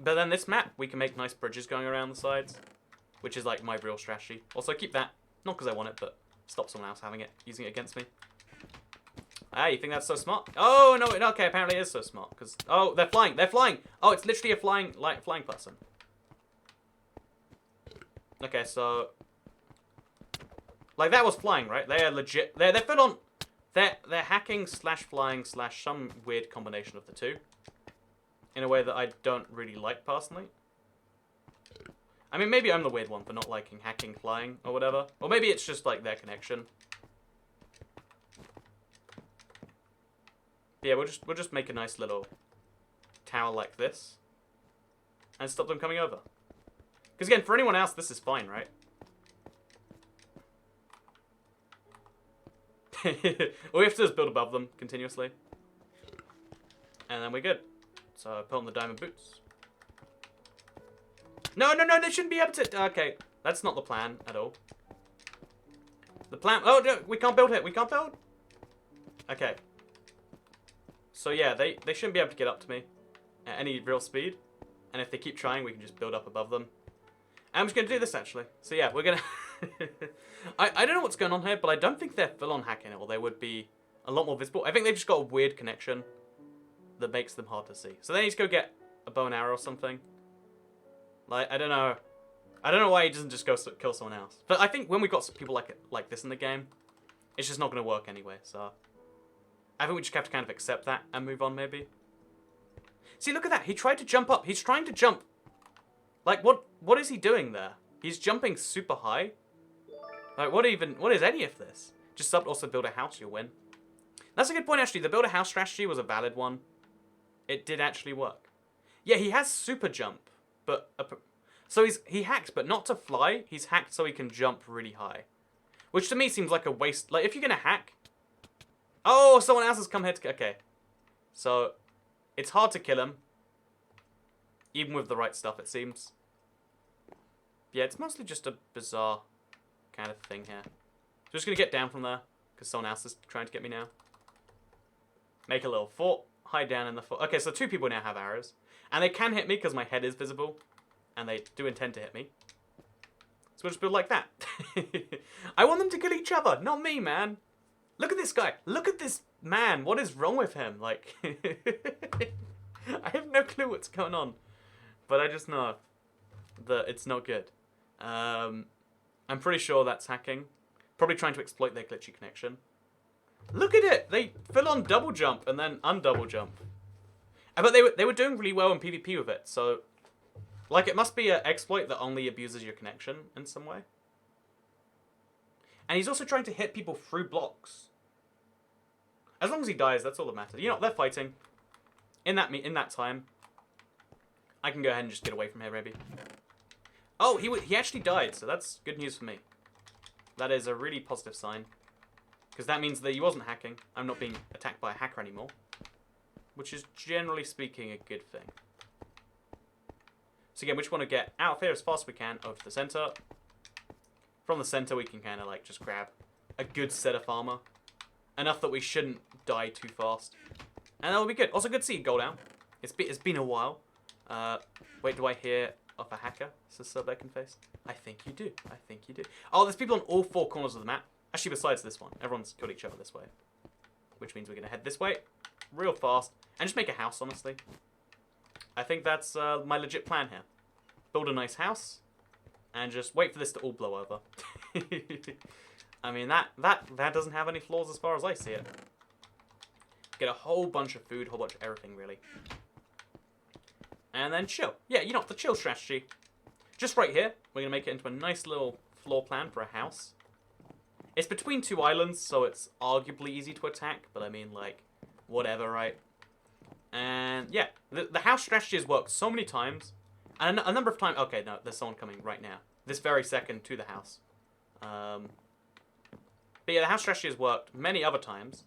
But then this map, we can make nice bridges going around the sides. Which is like my real strategy. Also, keep that. Not because I want it, but stop someone else having it, using it against me. Ah, you think that's so smart? Oh, no, okay, apparently it is so smart. Because, oh, they're flying. Oh, it's literally a flying person. Okay, so... Like, that was flying, right? They are legit. They're full on... They're hacking slash flying slash some weird combination of the two. In a way that I don't really like, personally. I mean, maybe I'm the weird one for not liking hacking, flying, or whatever. Or maybe it's just, like, their connection. But yeah, we'll just make a nice little tower like this. And stop them coming over. Because, again, for anyone else, this is fine, right? All we have to do is build above them continuously. And then we're good. So, put on the diamond boots. No, they shouldn't be able to... Okay, that's not the plan at all. The plan... Oh, no, we can't build it. We can't build. Okay. So, yeah, they shouldn't be able to get up to me at any real speed. And if they keep trying, we can just build up above them. And I'm just going to do this, actually. So, yeah, we're going to... I don't know what's going on here, but I don't think they're full-on hacking it, or they would be a lot more visible. I think they've just got a weird connection that makes them hard to see. So they need to go get a bow and arrow or something. Like, I don't know. I don't know why he doesn't just go kill someone else. But I think when we've got people like this in the game, it's just not going to work anyway, so... I think we just have to kind of accept that and move on, maybe. See, look at that. He tried to jump up. He's trying to jump. Like, what is he doing there? He's jumping super high. Like, what is any of this? Just also build a house, you'll win. That's a good point, actually. The build a house strategy was a valid one. It did actually work. Yeah, he has super jump, but... So he hacked, but not to fly. He's hacked so he can jump really high. Which to me seems like a waste. Like, if you're going to hack... Oh, someone else has come here to... Okay. So, it's hard to kill him. Even with the right stuff, it seems. Yeah, it's mostly just a bizarre kind of thing here. So just going to get down from there, because someone else is trying to get me now. Make a little fort. Hide down in the fort. Okay, so 2 people now have arrows. And they can hit me because my head is visible. And they do intend to hit me. So we'll just build like that. I want them to kill each other, not me, man. Look at this guy. Look at this man. What is wrong with him? Like, I have no clue what's going on. But I just know that it's not good. I'm pretty sure that's hacking. Probably trying to exploit their glitchy connection. Look at it. They full on double jump and then undouble jump. But they were doing really well in PvP with it. So, like, it must be an exploit that only abuses your connection in some way. And he's also trying to hit people through blocks. As long as he dies, that's all that matters. You know, they're fighting. In that time, I can go ahead and just get away from here, maybe. Oh, he actually died, so that's good news for me. That is a really positive sign. Because that means that he wasn't hacking. I'm not being attacked by a hacker anymore. Which is, generally speaking, a good thing. So again, we just want to get out of here as fast as we can over to the center. From the center, we can kind of like just grab a good set of armor. Enough that we shouldn't die too fast. And that'll be good. Also, good to see you go down. It's been a while. Wait, do I hear of a hacker? Says Sir Baconface. I think you do. I think you do. Oh, there's people on all 4 corners of the map. Actually, besides this one. Everyone's killed each other this way. Which means we're going to head this way. Real fast. And just make a house, honestly. I think that's my legit plan here. Build a nice house. And just wait for this to all blow over. I mean, that doesn't have any flaws as far as I see it. Get a whole bunch of food, whole bunch of everything, really. And then chill. Yeah, you know, the chill strategy. Just right here, we're going to make it into a nice little floor plan for a house. It's between 2 islands, so it's arguably easy to attack. But I mean, like, whatever, right? And yeah, the house strategy has worked so many times. And a number of times... Okay, no, there's someone coming right now. This very second to the house. But yeah, the house strategy has worked many other times.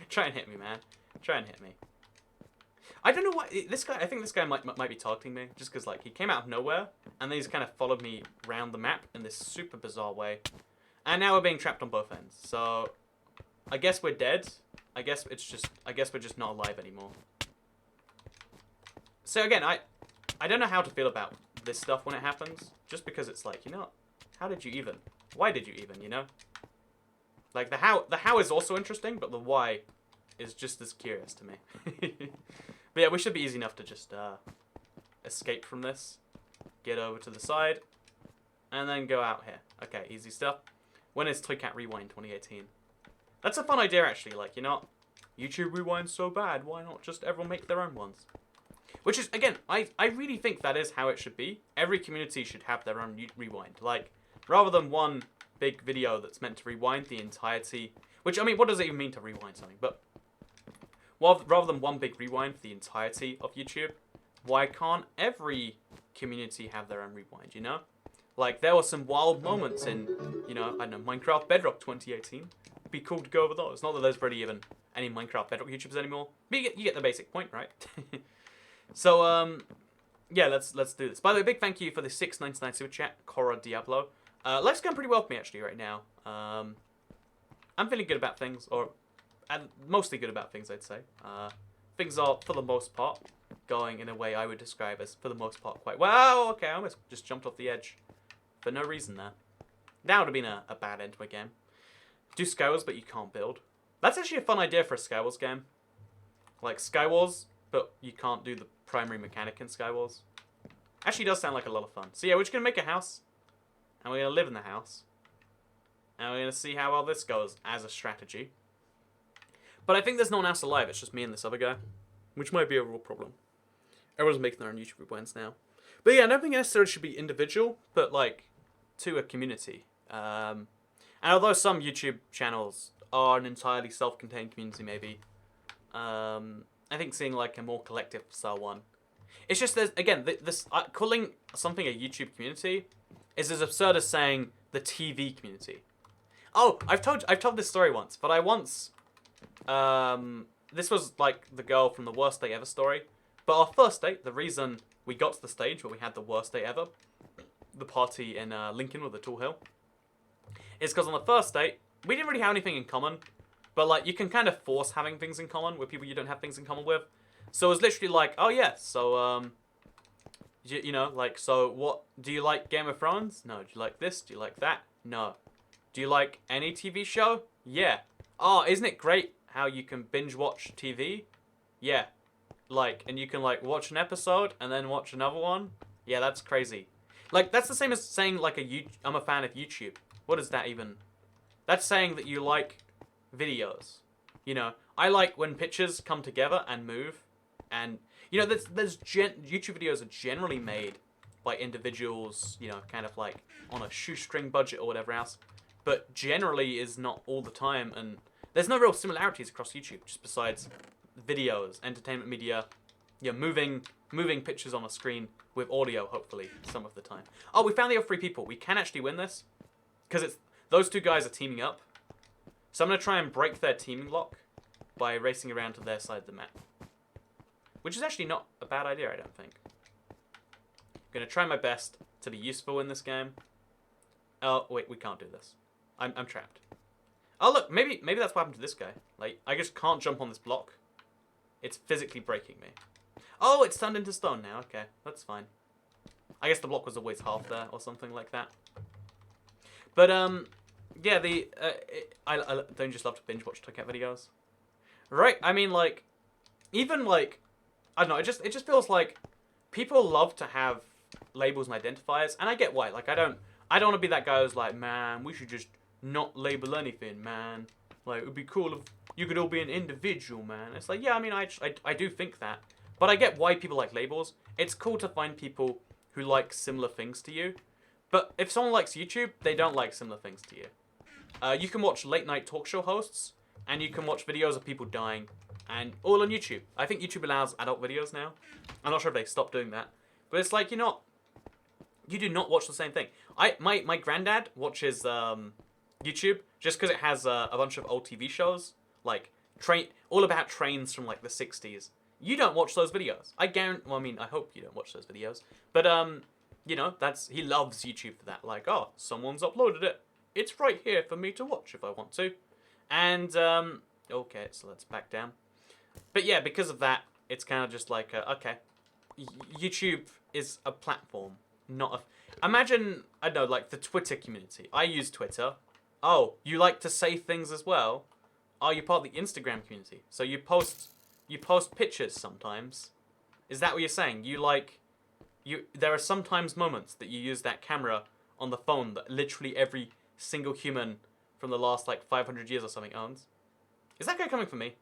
Try and hit me, man. Try and hit me. I don't know why... This guy... I think this guy might be targeting me. Just because, like, he came out of nowhere. And then he's kind of followed me around the map in this super bizarre way. And now we're being trapped on both ends. So, I guess we're dead. I guess we're just not alive anymore. So again, I don't know how to feel about this stuff when it happens. Just because it's like, you know, how did you even? Why did you even, you know? Like, the how is also interesting, but the why is just as curious to me. But yeah, we should be easy enough to just escape from this. Get over to the side. And then go out here. Okay, easy stuff. When is Toycat Rewind 2018? That's a fun idea, actually. Like, you know, YouTube Rewind's so bad. Why not just everyone make their own ones? Which is, again, I really think that is how it should be. Every community should have their own rewind. Like, rather than one big video that's meant to rewind the entirety... Which, I mean, what does it even mean to rewind something? But rather than one big rewind for the entirety of YouTube, why can't every community have their own rewind, you know? Like, there were some wild moments in, you know, I don't know, Minecraft Bedrock 2018. It'd be cool to go over those. Not that there's really even any Minecraft Bedrock YouTubers anymore. But you get the basic point, right? So, yeah, let's do this. By the way, big thank you for the $6.99 super chat, Cora Diablo. Life's going pretty well for me, actually, right now. I'm feeling good about things, or mostly good about things, I'd say. Things are, for the most part, going in a way I would describe as, for the most part, quite well. Okay, I almost just jumped off the edge for no reason there. That would have been a bad end to a game. Do Skywars, but you can't build. That's actually a fun idea for a Skywars game. Like Skywars, but you can't do the primary mechanic in Skywars. Actually does sound like a lot of fun. So yeah, we're just going to make a house. And we're going to live in the house. And we're going to see how well this goes as a strategy. But I think there's no one else alive. It's just me and this other guy. Which might be a real problem. Everyone's making their own YouTube ones now. But yeah, I don't think it necessarily should be individual. But like, to a community. And although some YouTube channels are an entirely self-contained community maybe. I think seeing like a more collective style one. It's just, there's, again, this calling something a YouTube community is as absurd as saying the TV community. Oh, I've told this story once, but I once, this was like the girl from the worst day ever story. But our first date, the reason we got to the stage where we had the worst day ever, the party in Lincoln with the Tall Hill, is because on the first date, we didn't really have anything in common. But like, you can kind of force having things in common with people you don't have things in common with. So it was literally like, oh yeah, so, you know, like, so what, do you like Game of Thrones? No. Do you like this? Do you like that? No. Do you like any TV show? Yeah. Oh, isn't it great how you can binge watch TV? Yeah. Like, and you can like watch an episode and then watch another one? Yeah, that's crazy. Like, that's the same as saying like I'm a fan of YouTube. What is that even? That's saying that you like videos. You know, I like when pictures come together and move. And, you know, YouTube videos are generally made by individuals, you know, kind of like on a shoestring budget or whatever else. But generally is not all the time. And there's no real similarities across YouTube, just besides videos, entertainment media, yeah, moving pictures on a screen with audio, hopefully, some of the time. Oh, we found the other 3 people. We can actually win this. Because those 2 guys are teaming up. So I'm going to try and break their teaming lock by racing around to their side of the map. Which is actually not a bad idea, I don't think. I'm going to try my best to be useful in this game. Oh, wait, we can't do this. I'm trapped. Oh, look, maybe that's what happened to this guy. Like, I just can't jump on this block. It's physically breaking me. Oh, it's turned into stone now. Okay, that's fine. I guess the block was always half there or something like that. But, yeah, I don't just love to binge watch Tech videos. Right, I mean, like, even, like, I don't know, it just feels like people love to have labels and identifiers, and I get why. Like, I don't want to be that guy who's like, man, we should just not label anything, man. Like, it would be cool if you could all be an individual, man. It's like, yeah, I mean, I do think that. But I get why people like labels. It's cool to find people who like similar things to you. But if someone likes YouTube, they don't like similar things to you. You can watch late-night talk show hosts, and you can watch videos of people dying, and all on YouTube. I think YouTube allows adult videos now. I'm not sure if they stopped doing that. But it's like, you do not watch the same thing. My granddad watches YouTube just because it has a bunch of old TV shows, like all about trains from like the 60s. You don't watch those videos. I hope you don't watch those videos. But, you know, he loves YouTube for that. Like, oh, someone's uploaded it. It's right here for me to watch if I want to. And, okay, so let's back down. But yeah, because of that, it's kind of just like, okay, YouTube is a platform, not a... Imagine, I don't know, like the Twitter community. I use Twitter. Oh, you like to say things as well? Oh, you're part of the Instagram community. So you post pictures sometimes. Is that what you're saying? There are sometimes moments that you use that camera on the phone that literally every single human from the last, like, 500 years or something owns. Is that guy coming for me?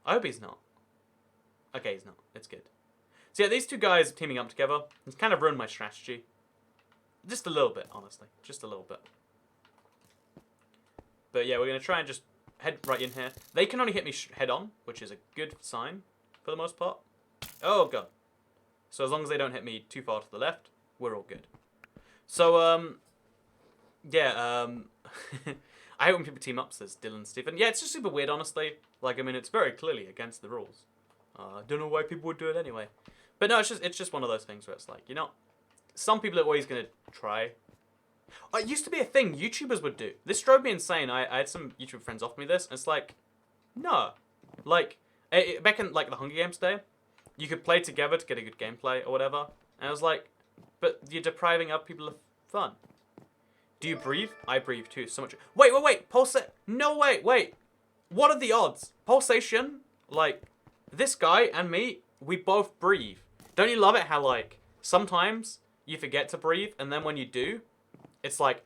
I hope he's not. Okay, he's not. It's good. So yeah, these 2 guys teaming up together. It's kind of ruined my strategy. Just a little bit, honestly. Just a little bit. But yeah, we're going to try and just head right in here. They can only hit me head on, which is a good sign for the most part. Oh, God. So as long as they don't hit me too far to the left, we're all good. So, yeah, I hate when people team up, says Dylan Stephen. Yeah, it's just super weird, honestly. Like, I mean, it's very clearly against the rules. I don't know why people would do it anyway. But no, it's just one of those things where it's like, you know, some people are always going to try. It used to be a thing YouTubers would do. This drove me insane. I had some YouTube friends offer me this, and it's like, no. Like, back in, like, the Hunger Games day, you could play together to get a good gameplay or whatever. And I was like, but you're depriving other people of fun. Do you breathe? I breathe too, so much. Wait. No, wait. What are the odds? Pulsation, like, this guy and me, we both breathe. Don't you love it how, like, sometimes you forget to breathe, and then when you do, it's like,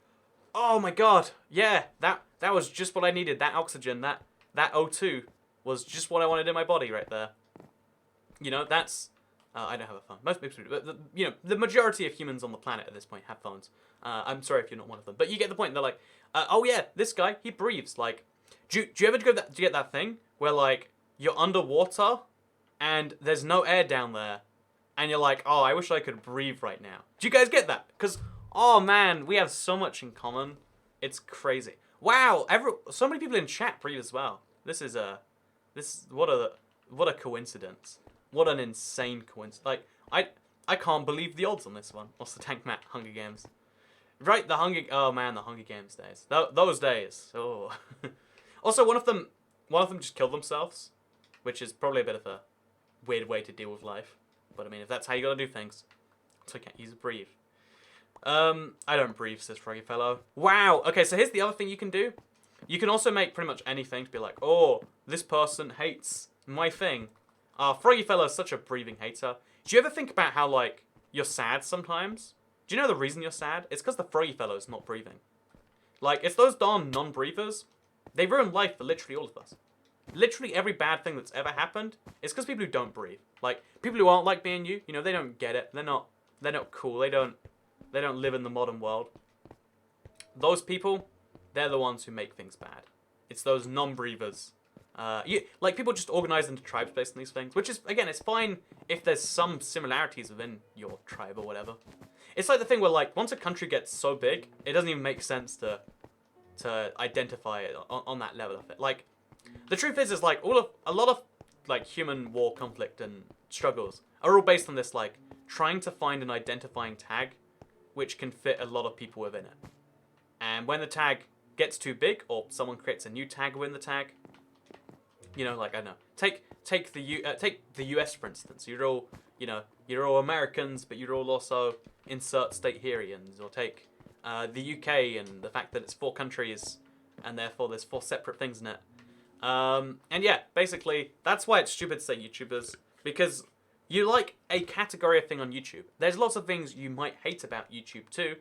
oh my god, yeah, that was just what I needed. That oxygen, that O2 was just what I wanted in my body right there. You know, that's... I don't have a phone. Most people do, but the majority of humans on the planet at this point have phones. I'm sorry if you're not one of them, but you get the point. They're like, oh yeah, this guy, he breathes. like, do you ever get that thing where like you're underwater and there's no air down there, and you're like, oh, I wish I could breathe right now. Do you guys get that? Because, oh man, we have so much in common. It's crazy. Wow, so many people in chat breathe as well. What a coincidence. What an insane coincidence. Like, I can't believe the odds on this one. What's the tank mat? Hunger Games. Right, oh man, the Hunger Games days. Those days. Oh. Also, one of them just killed themselves, which is probably a bit of a weird way to deal with life. But I mean, if that's how you gotta do things, so I can't use a breathe. I don't breathe, says Froggy Fellow. Wow. Okay, so here's the other thing you can do. You can also make pretty much anything to be like, oh, this person hates my thing. Froggy Fellow's such a breathing hater. Do you ever think about how, like, you're sad sometimes? Do you know the reason you're sad? It's because the Froggy Fellow's not breathing. Like, it's those darn non-breathers. They ruin life for literally all of us. Literally every bad thing that's ever happened is because people who don't breathe. Like, people who aren't like being you, they don't get it. They're not cool. They don't live in the modern world. Those people, they're the ones who make things bad. It's those non-breathers. Like, people just organize into tribes based on these things, which is, again, it's fine if there's some similarities within your tribe or whatever. It's like the thing where, like, once a country gets so big, it doesn't even make sense to identify it on that level of it. Like, the truth is like, a lot of, like, human war conflict and struggles are all based on this, like, trying to find an identifying tag which can fit a lot of people within it. And when the tag gets too big, or someone creates a new tag within the tag, like, I don't know, take the US for instance. You're all Americans, but you're all also insert state hereians. Or take the UK and the fact that it's 4 countries, and therefore there's 4 separate things in it. And yeah, basically that's why it's stupid to say YouTubers, because you like a category of thing on YouTube. There's lots of things you might hate about YouTube too.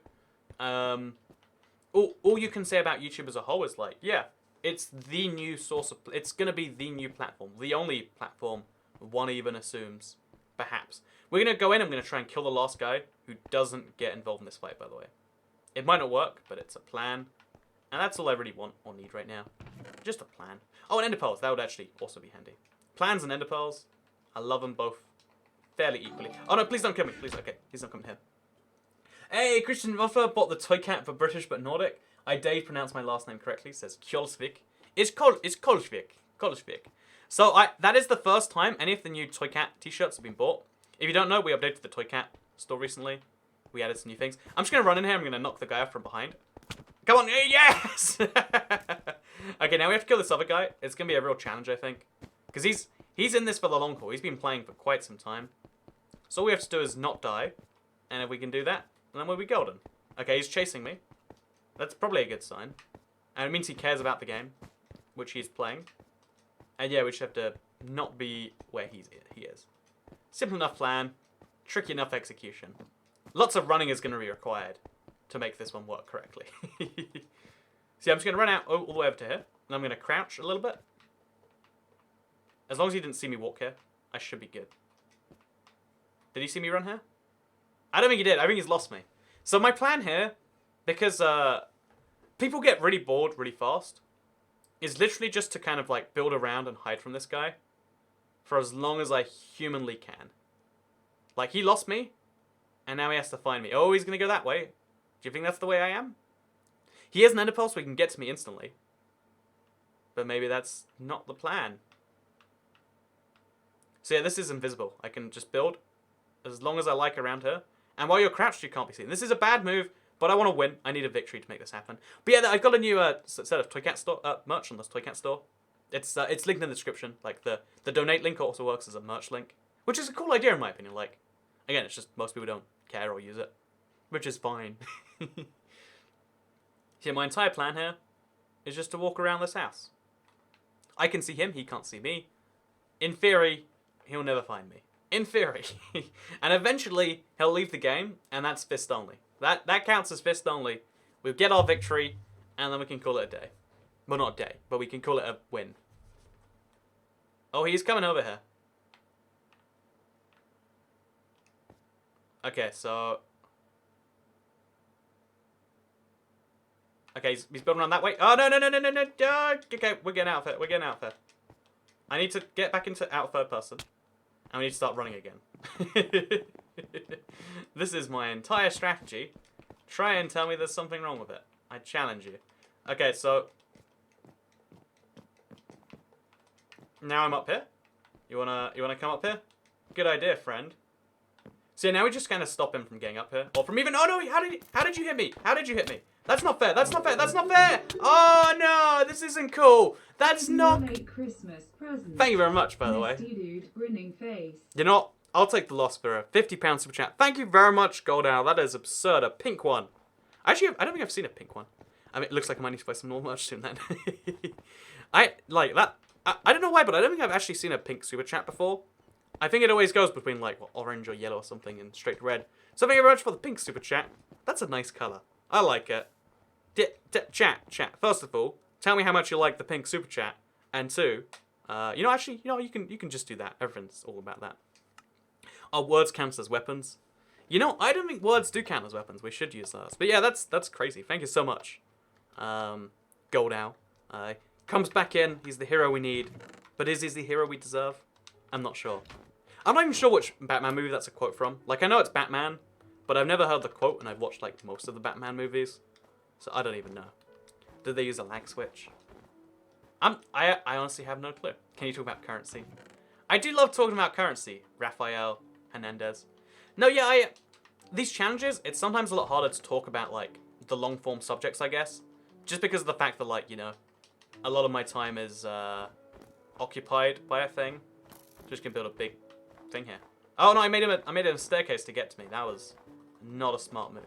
All you can say about YouTube as a whole is like, yeah, it's the new source of... It's going to be the new platform. The only platform one even assumes, perhaps. We're going to go in, I'm going to try and kill the last guy who doesn't get involved in this fight, by the way. It might not work, but it's a plan. And that's all I really want or need right now. Just a plan. Oh, and ender pearls. That would actually also be handy. Plans and ender pearls. I love them both fairly equally. Oh no, please don't kill me. Please, okay. Please don't come here. Hey, Christian Ruffer bought the toy cat for British but Nordic. I dare pronounce my last name correctly. It says Kjolsvik. It's Kolsvik. So that is the first time any of the new toy cat t-shirts have been bought. If you don't know, we updated the toy cat store recently. We added some new things. I'm just gonna run in here. I'm gonna knock the guy off from behind. Come on, yes! Okay, now we have to kill this other guy. It's gonna be a real challenge, I think, because he's in this for the long haul. He's been playing for quite some time. So all we have to do is not die, and if we can do that, then we'll be golden. Okay, he's chasing me. That's probably a good sign. And it means he cares about the game, which he's playing. And yeah, we just have to not be where he is. Simple enough plan, tricky enough execution. Lots of running is going to be required to make this one work correctly. See, I'm just going to run out all the way over to here, and I'm going to crouch a little bit. As long as he didn't see me walk here, I should be good. Did he see me run here? I don't think he did. I think he's lost me. So my plan here, because people get really bored really fast, is literally just to kind of like build around and hide from this guy for as long as I humanly can. Like, he lost me, and now he has to find me. Oh, he's going to go that way. Do you think that's the way I am? He has an ender pearl, so he can get to me instantly. But maybe that's not the plan. So yeah, this is invisible. I can just build as long as I like around her. And while you're crouched, you can't be seen. This is a bad move, but I want to win. I need a victory to make this happen. But yeah, I've got a new set of Toy Cat store merch on this Toy Cat store. It's linked in the description. Like, the donate link also works as a merch link, which is a cool idea in my opinion. Like, again, it's just most people don't care or use it, which is fine. See, my entire plan here is just to walk around this house. I can see him, he can't see me. In theory, he'll never find me. In theory. And eventually, he'll leave the game, and that's fist only. That counts as fist only. We'll get our victory, and then we can call it a day. Well, not a day, but we can call it a win. Oh, he's coming over here. Okay, so... Okay, he's building around that way. Oh, no. Okay, we're getting out of it. We're getting out of it. I need to get back into out third person. And we need to start running again. This is my entire strategy. Try and tell me there's something wrong with it. I challenge you. Okay, so... Now I'm up here. You wanna come up here? Good idea, friend. So now we just kind of stop him from getting up here. Or from even... Oh, no, how did you hit me? How did you hit me? That's not fair. That's not fair. That's not fair. Oh, no. This isn't cool. That's not... Christmas present. Thank you very much, by the way. Dude, grinning face. You know what? I'll take the loss for a £50 super chat. Thank you very much, Gold Owl. That is absurd. A pink one. Actually, I don't think I've seen a pink one. I mean, it looks like I might need to buy some more merch soon then. I like that. I don't know why, but I don't think I've actually seen a pink super chat before. I think it always goes between like what, orange or yellow or something and straight red. So thank you very much for the pink super chat. That's a nice color. I like it. Chat. First of all, tell me how much you like the pink super chat, and two, you can just do that. Everything's all about that. Are words count as weapons? You know, I don't think words do count as weapons. We should use those. But yeah, that's crazy. Thank you so much. Gold Owl. Comes back in. He's the hero we need. But is he the hero we deserve? I'm not sure. I'm not even sure which Batman movie that's a quote from. Like, I know it's Batman, but I've never heard the quote, and I've watched, like, most of the Batman movies. So I don't even know. Did they use a lag switch? I honestly have no clue. Can you talk about currency? I do love talking about currency, Rafael Hernandez. No, yeah, these challenges, it's sometimes a lot harder to talk about, like, the long-form subjects, I guess. Just because of the fact that, like, you know, a lot of my time is occupied by a thing. Just gonna build a big thing here. Oh, no, I made him a staircase to get to me. That was not a smart move.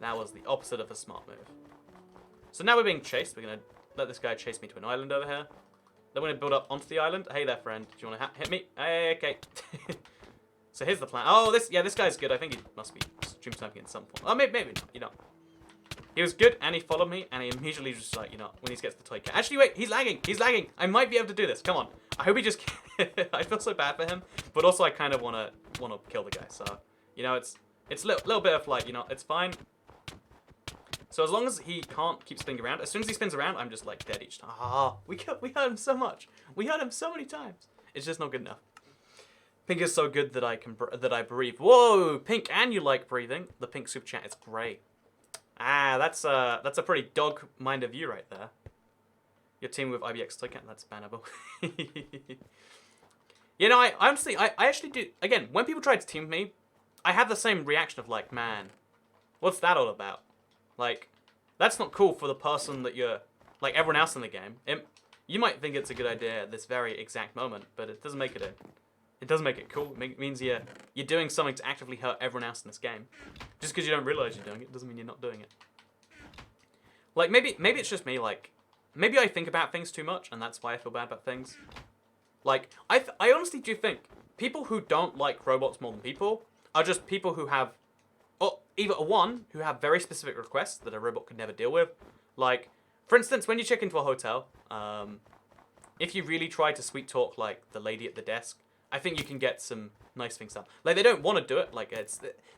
That was the opposite of a smart move. So now we're being chased. We're gonna let this guy chase me to an island over here. Then we're gonna build up onto the island. Hey there, friend. Do you wanna hit me? Hey, okay. So here's the plan. Oh, this guy's good. I think he must be stream sniping at some point. Oh, maybe not. You know. He was good, and he followed me, and he immediately just, like, you know, when he gets the toy cat. Actually, wait, he's lagging. He's lagging. I might be able to do this. Come on. I hope he just... I feel so bad for him, but also I kind of want to kill the guy. So, you know, it's a little bit of, like, you know, it's fine. So as long as he can't keep spinning around, as soon as he spins around, I'm just, like, dead each time. Ah, we hurt him so much. We hurt him so many times. It's just not good enough. Pink is so good that I breathe. Whoa, Pink, and you like breathing. The pink super chat is great. Ah, that's a pretty dog-minded view right there. Your team with IBX Toycat, that's bannable. You know, I honestly, I actually do, again, when people try to team with me, I have the same reaction of like, man, what's that all about? Like, that's not cool for the person that you're, like everyone else in the game. You might think it's a good idea at this very exact moment, but it doesn't make it doesn't make it cool. It means you're doing something to actively hurt everyone else in this game. Just because you don't realize you're doing it doesn't mean you're not doing it. Like, maybe it's just me, like, maybe I think about things too much, and that's why I feel bad about things. Like, I honestly do think people who don't like robots more than people are just people who have, or either one, who have very specific requests that a robot could never deal with. Like, for instance, when you check into a hotel, if you really try to sweet talk, like, the lady at the desk, I think you can get some nice things done. Like, they don't want to do it. Like,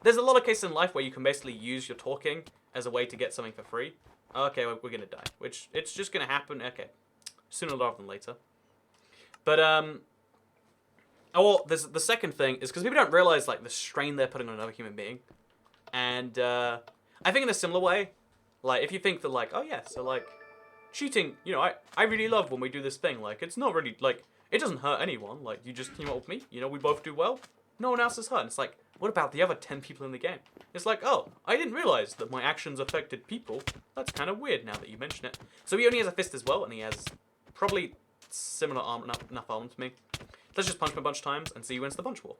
there's a lot of cases in life where you can basically use your talking as a way to get something for free. Okay, we're going to die. Which, it's just going to happen. Okay. Sooner rather than later. But, there's the second thing is because people don't realize, like, the strain they're putting on another human being. And, I think in a similar way, like, if you think that, like, oh, yeah, so, like, cheating, you know, I really love when we do this thing. Like, it's not really, like... It doesn't hurt anyone. Like, you just team up with me. You know, we both do well. No one else is hurt. And it's like, what about the other 10 people in the game? It's like, oh, I didn't realize that my actions affected people. That's kind of weird now that you mention it. So he only has a fist as well, and he has probably similar enough armor to me. Let's just punch him a bunch of times and see who wins the punch war.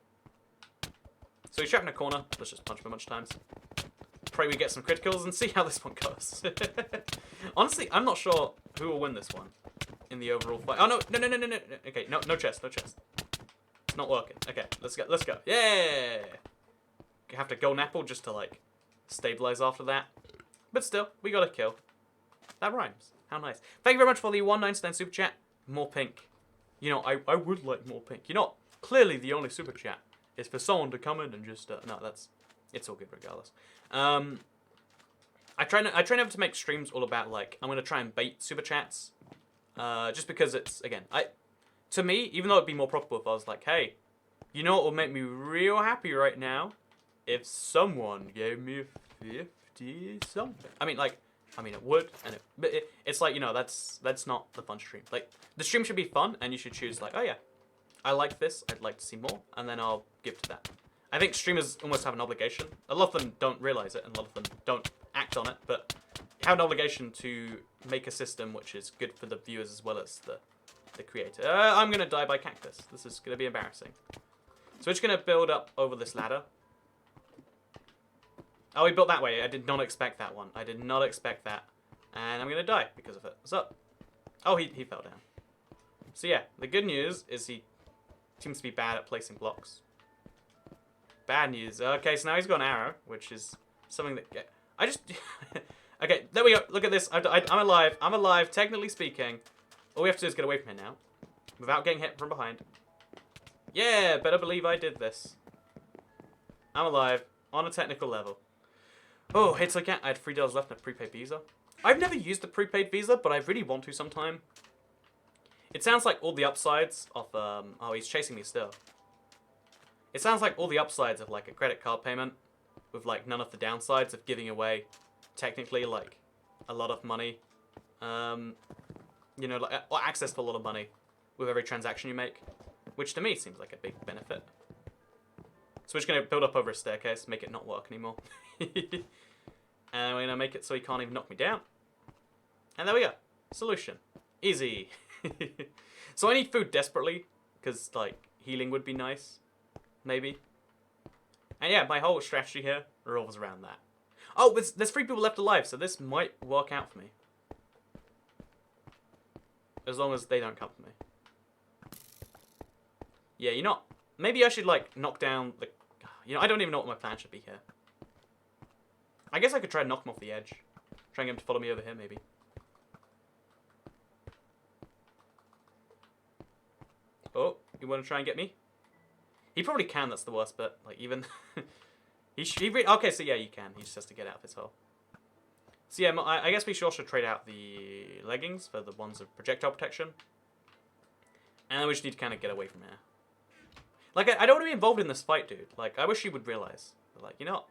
So he's trapped in a corner. Let's just punch him a bunch of times. Pray we get some crit kills and see how this one goes. Honestly, I'm not sure who will win this one in the overall fight. Oh, no. Okay, no chest. not working. Okay, let's go. Let's go. Yeah. You have to golden apple just to like stabilize after that. But still, we got a kill. That rhymes. How nice. Thank you very much for the 199 super chat. More pink. You know, I would like more pink. You know, clearly the only super chat is for someone to come in and just no, it's all good regardless. I try never to make streams all about like I'm gonna try and bait super chats, just because it's again to me, even though it'd be more profitable if I was like, hey, you know what will make me real happy right now, if someone gave me 50 something. I mean it would, but it's like, you know, that's not the fun stream. Like the stream should be fun, and you should choose like, oh yeah, I like this, I'd like to see more, and then I'll give to that. I think streamers almost have an obligation. A lot of them don't realize it, and a lot of them don't act on it, but you have an obligation to make a system which is good for the viewers as well as the creator. I'm going to die by cactus. This is going to be embarrassing. So we're just going to build up over this ladder. Oh, we built that way. I did not expect that one. I did not expect that. And I'm going to die because of it. What's up? Oh, he fell down. So yeah, the good news is he seems to be bad at placing blocks. Bad news. Okay, so now he's got an arrow, which is something that... I just... Okay, there we go. Look at this. I'm alive. I'm alive, technically speaking. All we have to do is get away from him now. Without getting hit from behind. Yeah, better believe I did this. I'm alive. On a technical level. Oh, it's like I had $3 left in a prepaid visa. I've never used the prepaid visa, but I really want to sometime. It sounds like all the upsides of... oh, he's chasing me still. It sounds like all the upsides of like a credit card payment with like none of the downsides of giving away technically like a lot of money. You know, like, or access to a lot of money with every transaction you make, which to me seems like a big benefit. So we're just going to build up over a staircase, make it not work anymore. And we're going to make it so he can't even knock me down. And there we go. Solution. Easy. So I need food desperately, because like healing would be nice. Maybe. And yeah, my whole strategy here revolves around that. Oh, there's 3 people left alive, so this might work out for me. As long as they don't come for me. Yeah, you know, maybe I should like knock down the... You know, I don't even know what my plan should be here. I guess I could try and knock him off the edge. Try and get him to follow me over here, maybe. Oh, you want to try and get me? He probably can, that's the worst bit. Like, even... okay, so yeah, you can. He just has to get out of his hole. So yeah, I guess we should also trade out the leggings for the ones of projectile protection. And then we just need to kind of get away from here. Like, I don't want to be involved in this fight, dude. Like, I wish you would realize. Like, you know what?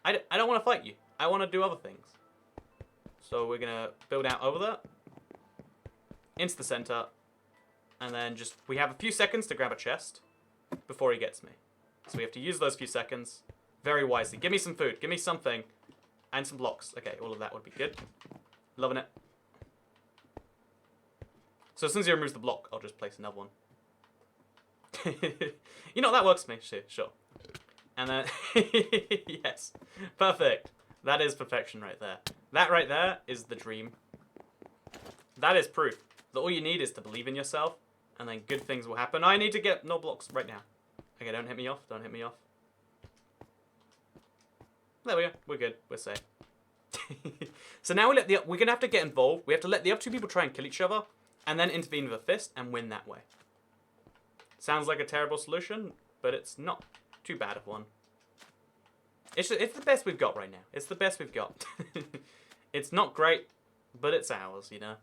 I don't want to fight you. I want to do other things. So we're going to build out over there. Into the center. And then just... We have a few seconds to grab a chest before he gets me. So we have to use those few seconds very wisely. Give me some food. Give me something. And some blocks. Okay, all of that would be good. Loving it. So as soon as he removes the block, I'll just place another one. You know, that works for me. Sure. And then... yes. Perfect. That is perfection right there. That right there is the dream. That is proof that all you need is to believe in yourself, and then good things will happen. I need to get no blocks right now. Okay, don't hit me off. Don't hit me off. There we go. We're good. We're safe. So now we're gonna have to get involved. We have to let the other 2 people try and kill each other, and then intervene with a fist and win that way. Sounds like a terrible solution, but it's not too bad of one. It's the best we've got right now. It's the best we've got. It's not great, but it's ours, you know.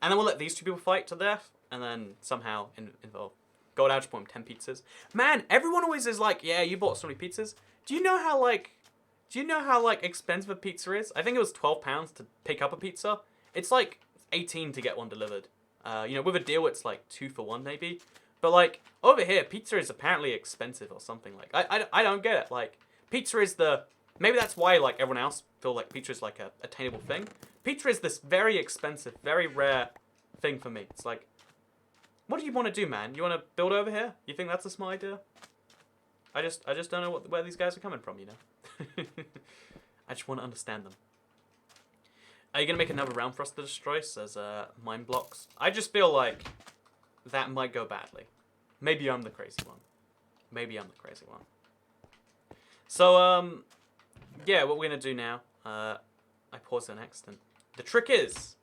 And then we'll let these 2 people fight to death, and then somehow involve. God, I just bought him 10 pizzas. Man, everyone always is like, yeah, you bought so many pizzas. Do you know how expensive a pizza is? I think it was £12 to pick up a pizza. It's like 18 to get one delivered. You know, with a deal, it's like 2 for 1 maybe. But like over here, pizza is apparently expensive or something. Like I don't get it. Like pizza is the... Maybe that's why like everyone else feel like pizza is like a attainable thing. Pizza is this very expensive, very rare thing for me. It's like, what do you want to do, man? You want to build over here? You think that's a smart idea? I just don't know where these guys are coming from, you know? I just want to understand them. Are you going to make another round for us to destroy, says mine blocks? I just feel like that might go badly. Maybe I'm the crazy one. Maybe I'm the crazy one. So, yeah, what we're going to do now, I paused an accident. The trick is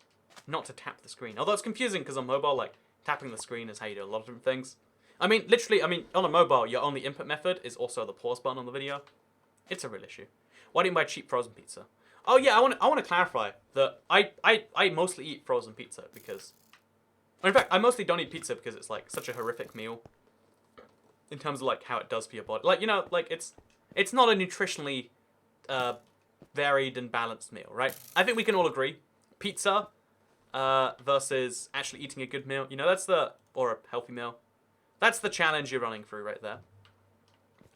not to tap the screen. Although it's confusing because on mobile, like, tapping the screen is how you do a lot of different things. I mean, literally, on a mobile, your only input method is also the pause button on the video. It's a real issue. Why didn't you buy cheap frozen pizza? Oh yeah, I want to clarify that I mostly eat frozen pizza because, in fact, I mostly don't eat pizza because it's like such a horrific meal. In terms of like how it does for your body, like like it's not a nutritionally varied and balanced meal, right? I think we can all agree, pizza versus actually eating a good meal. Or a healthy meal. That's the challenge you're running through right there.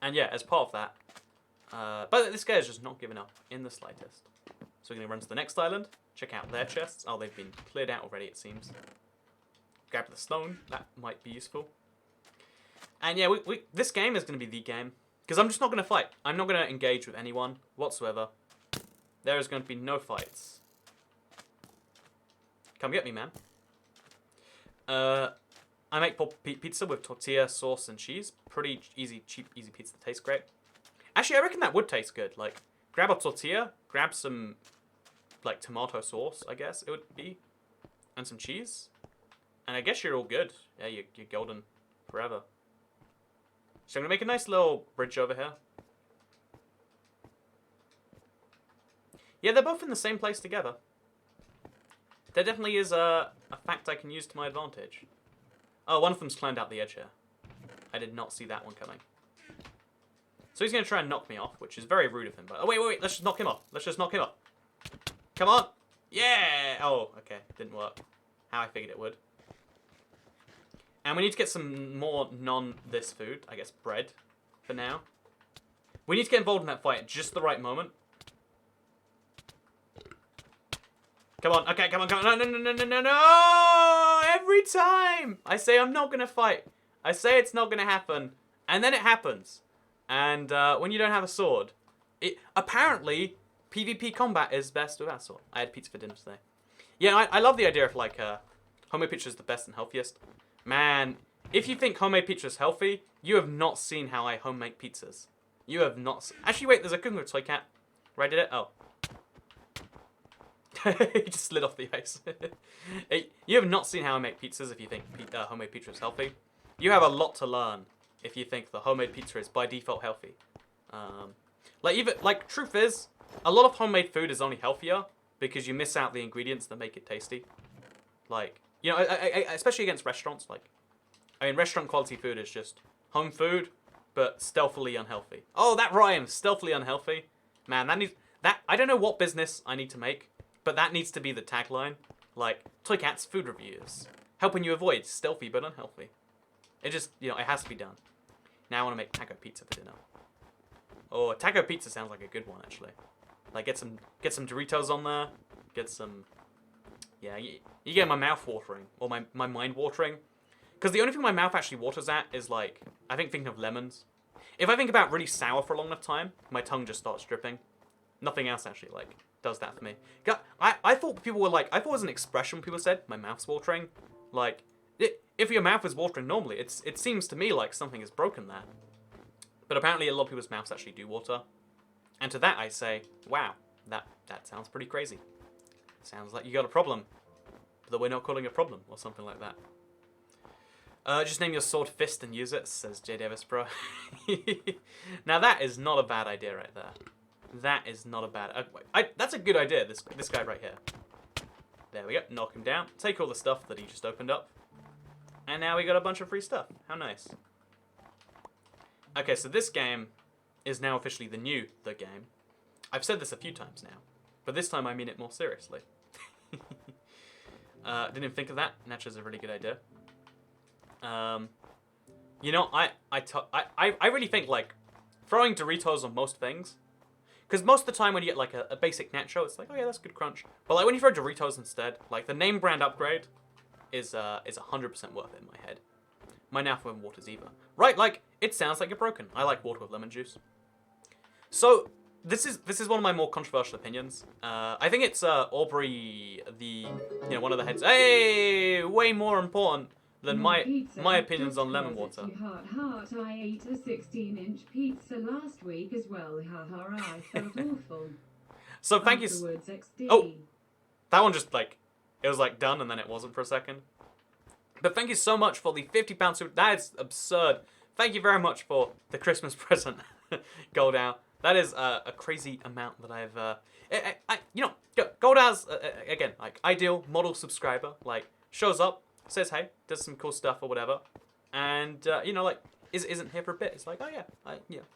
And yeah, as part of that, but this guy is just not giving up in the slightest. So we're going to run to the next island, check out their chests. Oh, they've been cleared out already, it seems. Grab the stone, that might be useful. And yeah, this game is going to be the game. Because I'm just not going to fight. I'm not going to engage with anyone whatsoever. There is going to be no fights. Come get me, man. I make pizza with tortilla, sauce, and cheese. Pretty easy, cheap, easy pizza that tastes great. Actually, I reckon that would taste good. Like, grab a tortilla, grab some, like, tomato sauce, I guess it would be, and some cheese. And I guess you're all good. Yeah, you're golden forever. So I'm going to make a nice little bridge over here. Yeah, they're both in the same place together. There definitely is a fact I can use to my advantage. Oh, one of them's climbed out the edge here. I did not see that one coming. So he's going to try and knock me off, which is very rude of him. But oh, wait. Let's just knock him off. Let's just knock him off. Come on. Yeah. Oh, okay. Didn't work. How I figured it would. And we need to get some more non-this food. I guess bread for now. We need to get involved in that fight at just the right moment. Come on. Okay, come on. No. Every time I say I'm not going to fight. I say it's not going to happen. And then it happens. And when you don't have a sword, apparently PvP combat is best without a sword. I had pizza for dinner today. Yeah, I love the idea of like homemade pizza is the best and healthiest. Man, if you think homemade pizza is healthy, you have not seen how I homemade pizzas. You have not. Actually, wait. There's a Kungu toy cat. Where I did it? Oh. He just slid off the ice. You have not seen how I make pizzas if you think homemade pizza is healthy. You have a lot to learn if you think the homemade pizza is by default healthy. Truth is, a lot of homemade food is only healthier because you miss out the ingredients that make it tasty. Like, you know, I especially against restaurants. Like, I mean, restaurant quality food is just home food, but stealthily unhealthy. Oh, that rhymes. Stealthily unhealthy. Man, I don't know what business I need to make, but that needs to be the tagline. Like, Toy Cat's food reviews, helping you avoid stealthy but unhealthy. It just, you know, it has to be done. Now I want to make taco pizza for dinner. Oh, taco pizza sounds like a good one, actually. Like, get some Doritos on there. Get some... Yeah, you get my mouth watering. Or my mind watering. Because the only thing my mouth actually waters at is, like, I think thinking of lemons. If I think about really sour for a long enough time, my tongue just starts dripping. Nothing else actually, like, does that for me. I thought people were like... I thought it was an expression people said, my mouth's watering. Like... If your mouth is watering normally, it seems to me like something is broken there. But apparently a lot of people's mouths actually do water. And to that I say, wow, that sounds pretty crazy. Sounds like you got a problem. But that we're not calling a problem, or something like that. Just name your sword Fist and use it, says J Davis Pro. Now that is not a bad idea right there. That is not a bad... that's a good idea, this guy right here. There we go, knock him down. Take all the stuff that he just opened up. And now we got a bunch of free stuff. How nice. Okay, so this game is now officially the game. I've said this a few times now, but this time I mean it more seriously. Didn't even think of that. Natural's a really good idea. You know, I really think, like, throwing Doritos on most things, because most of the time when you get, like, a basic nacho, it's like, oh yeah, that's good crunch. But, like, when you throw Doritos instead, like, the name brand upgrade is 100% worth it in my head. My mouth won't waters either. Right, like, it sounds like you're broken. I like water with lemon juice. So, this is one of my more controversial opinions. I think it's Aubrey, one of the heads. Hey, way more important. than More my pizza. opinions Just on lemon cause it's water. your heart. I ate a 16-inch pizza last week as well. Haha, I felt awful. So thank you. Afterwards, XD. Oh, that one just like, it was like done and then it wasn't for a second. But thank you so much for the £50 super. That is absurd. Thank you very much for the Christmas present, Goldow. That is a crazy amount that I've. You know, Goldow's again like ideal model subscriber. Like shows up, says hey, does some cool stuff or whatever, and you know like isn't here for a bit. It's like oh yeah,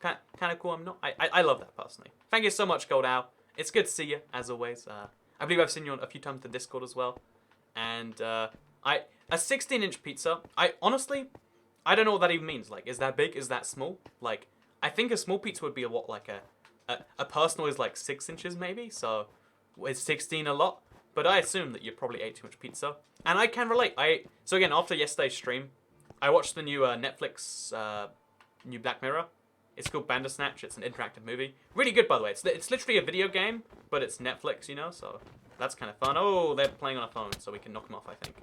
kind of cool. I'm not. I love that personally. Thank you so much, Goldow. It's good to see you as always. I believe I've seen you on a few times in Discord as well, and a 16-inch pizza. I honestly, I don't know what that even means. Like, is that big? Is that small? Like, I think a small pizza would be what, like a personal is like 6 inches maybe. So, is 16 a lot? But I assume that you probably ate too much pizza, and I can relate. So again after yesterday's stream, I watched the new Netflix new Black Mirror. It's called Bandersnatch. It's an interactive movie. Really good, by the way. It's literally a video game, but it's Netflix, you know. So that's kind of fun. Oh, they're playing on a phone, so we can knock them off, I think.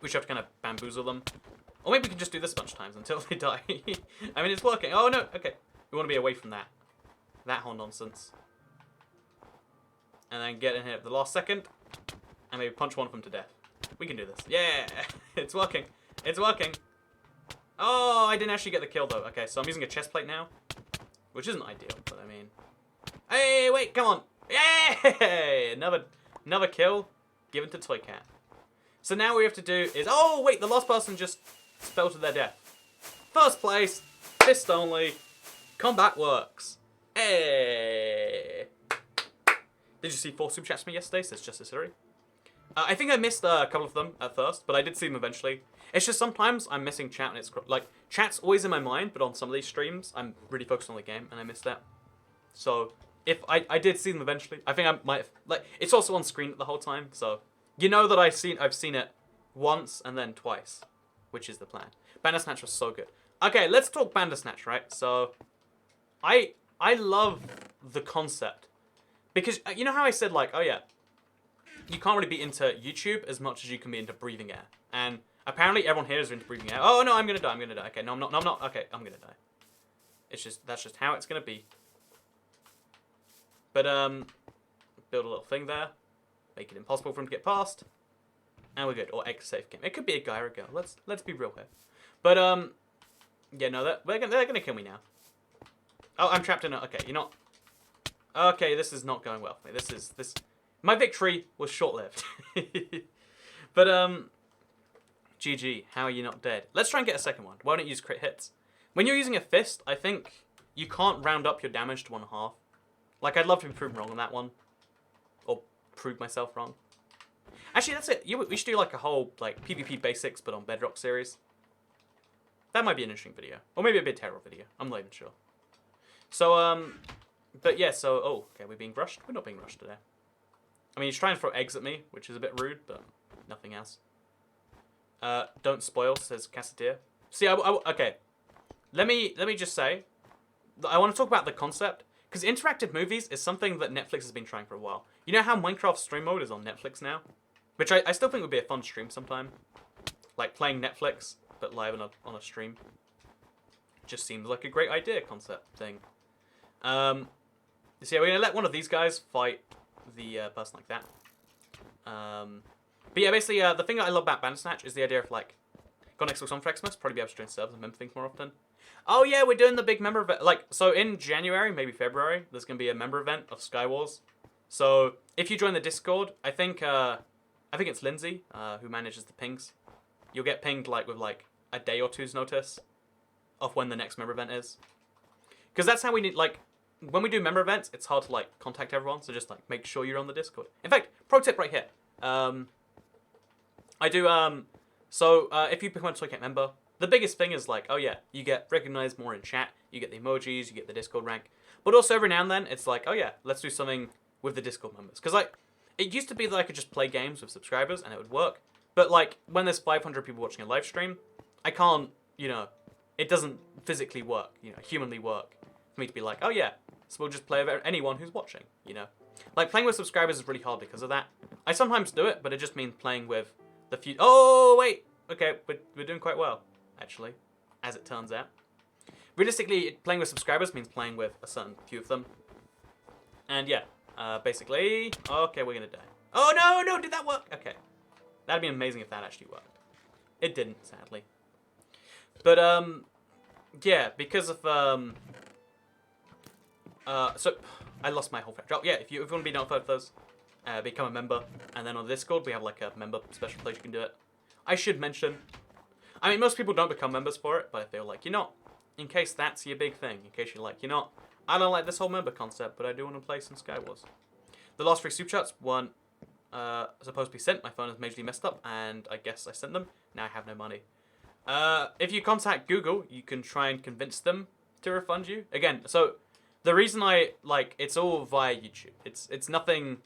We should have to kind of bamboozle them. Or maybe we can just do this a bunch of times until they die. I mean, it's working. Oh, no. Okay. We want to be away from that. That whole nonsense. And then get in here at the last second. And maybe punch one of them to death. We can do this. Yeah! It's working. It's working. Oh, I didn't actually get the kill, though. Okay, so I'm using a chest plate now. Which isn't ideal, but I mean... Hey, wait, come on. Yay! Another kill given to Toy Cat. So now what we have to do is... Oh, wait, the last person just fell to their death. First place, fist only, combat works. Hey! Did you see 4 super chats from me yesterday? Says Justice Siri. I think I missed a couple of them at first, but I did see them eventually. It's just sometimes I'm missing chat and it's... Like, chat's always in my mind, but on some of these streams, I'm really focused on the game and I missed that. So, if I did see them eventually, I think I might have... Like, it's also on screen the whole time, so... You know that I've seen it once and then twice, which is the plan. Bandersnatch was so good. Okay, let's talk Bandersnatch, right? So, I love the concept. Because, you know how I said, like, oh yeah, you can't really be into YouTube as much as you can be into breathing air. And apparently everyone here is into breathing air. Oh no, I'm gonna die. Okay, no, I'm not. Okay, I'm gonna die. That's just how it's gonna be. But, build a little thing there. Make it impossible for him to get past. And we're good. Or exit safe game. It could be a guy or a girl. Let's be real here. But, yeah, no, they're gonna kill me now. Oh, I'm trapped in a... Okay, you're not... Okay, this is not going well for me. My victory was short-lived. But, GG, how are you not dead? Let's try and get a second one. Why don't you use crit hits? When you're using a fist, I think you can't round up your damage to 1.5. Like, I'd love to be proven wrong on that one. Or prove myself wrong. Actually, that's it. We should do, like, a whole, like, PvP basics, but on Bedrock series. That might be an interesting video. Or maybe a bit terrible video. I'm not even sure. So, but yeah, so... Oh, okay, we're being rushed? We're not being rushed today. I mean, he's trying to throw eggs at me, which is a bit rude, but nothing else. Don't spoil, says Cassadeer. See, okay. Let me just say, I want to talk about the concept, because interactive movies is something that Netflix has been trying for a while. You know how Minecraft stream mode is on Netflix now? Which I still think would be a fun stream sometime. Like playing Netflix, but live on a stream. Just seems like a great idea concept thing. So yeah, we're going to let one of these guys fight the person like that. But yeah, basically, the thing that I love about Bandersnatch is the idea of, like, got Xbox One for Xmas, probably be able to join servers and member things more often. Oh yeah, we're doing the big member event. Like, so in January, maybe February, there's going to be a member event of Skywars. So if you join the Discord, I think it's Lindsay, who manages the pings. You'll get pinged, like, with, like, a day or two's notice of when the next member event is. Because that's how we need, like, when we do member events, it's hard to, like, contact everyone, so just, like, make sure you're on the Discord. In fact, pro tip right here. I do, if you become a Toycat member, the biggest thing is, like, oh yeah, you get recognized more in chat, you get the emojis, you get the Discord rank, but also every now and then, it's like, oh yeah, let's do something with the Discord members. Because, like, it used to be that I could just play games with subscribers, and it would work, but, like, when there's 500 people watching a live stream, I can't, you know, it doesn't physically work, you know, humanly work, for me to be like, oh yeah, so we'll just play with anyone who's watching, you know. Like, playing with subscribers is really hard because of that. I sometimes do it, but it just means playing with the few... Oh, wait! okay, we're doing quite well, actually, as it turns out. Realistically, playing with subscribers means playing with a certain few of them. And yeah, basically, okay, we're gonna die. Oh no, did that work? Okay. That'd be amazing if that actually worked. It didn't, sadly. But, yeah, because of, so, I lost my whole friend. Oh, yeah, if you want to be notified of those, become a member. And then on Discord, we have, like, a member special place you can do it. I should mention, I mean, most people don't become members for it, but I feel like, in case that's your big thing, in case you're like, I don't like this whole member concept, but I do want to play some Skywars. The last 3 Super Chats weren't supposed to be sent. My phone is majorly messed up, and I guess I sent them. Now I have no money. If you contact Google, you can try and convince them to refund you. Again, so the reason it's all via YouTube. It's nothing.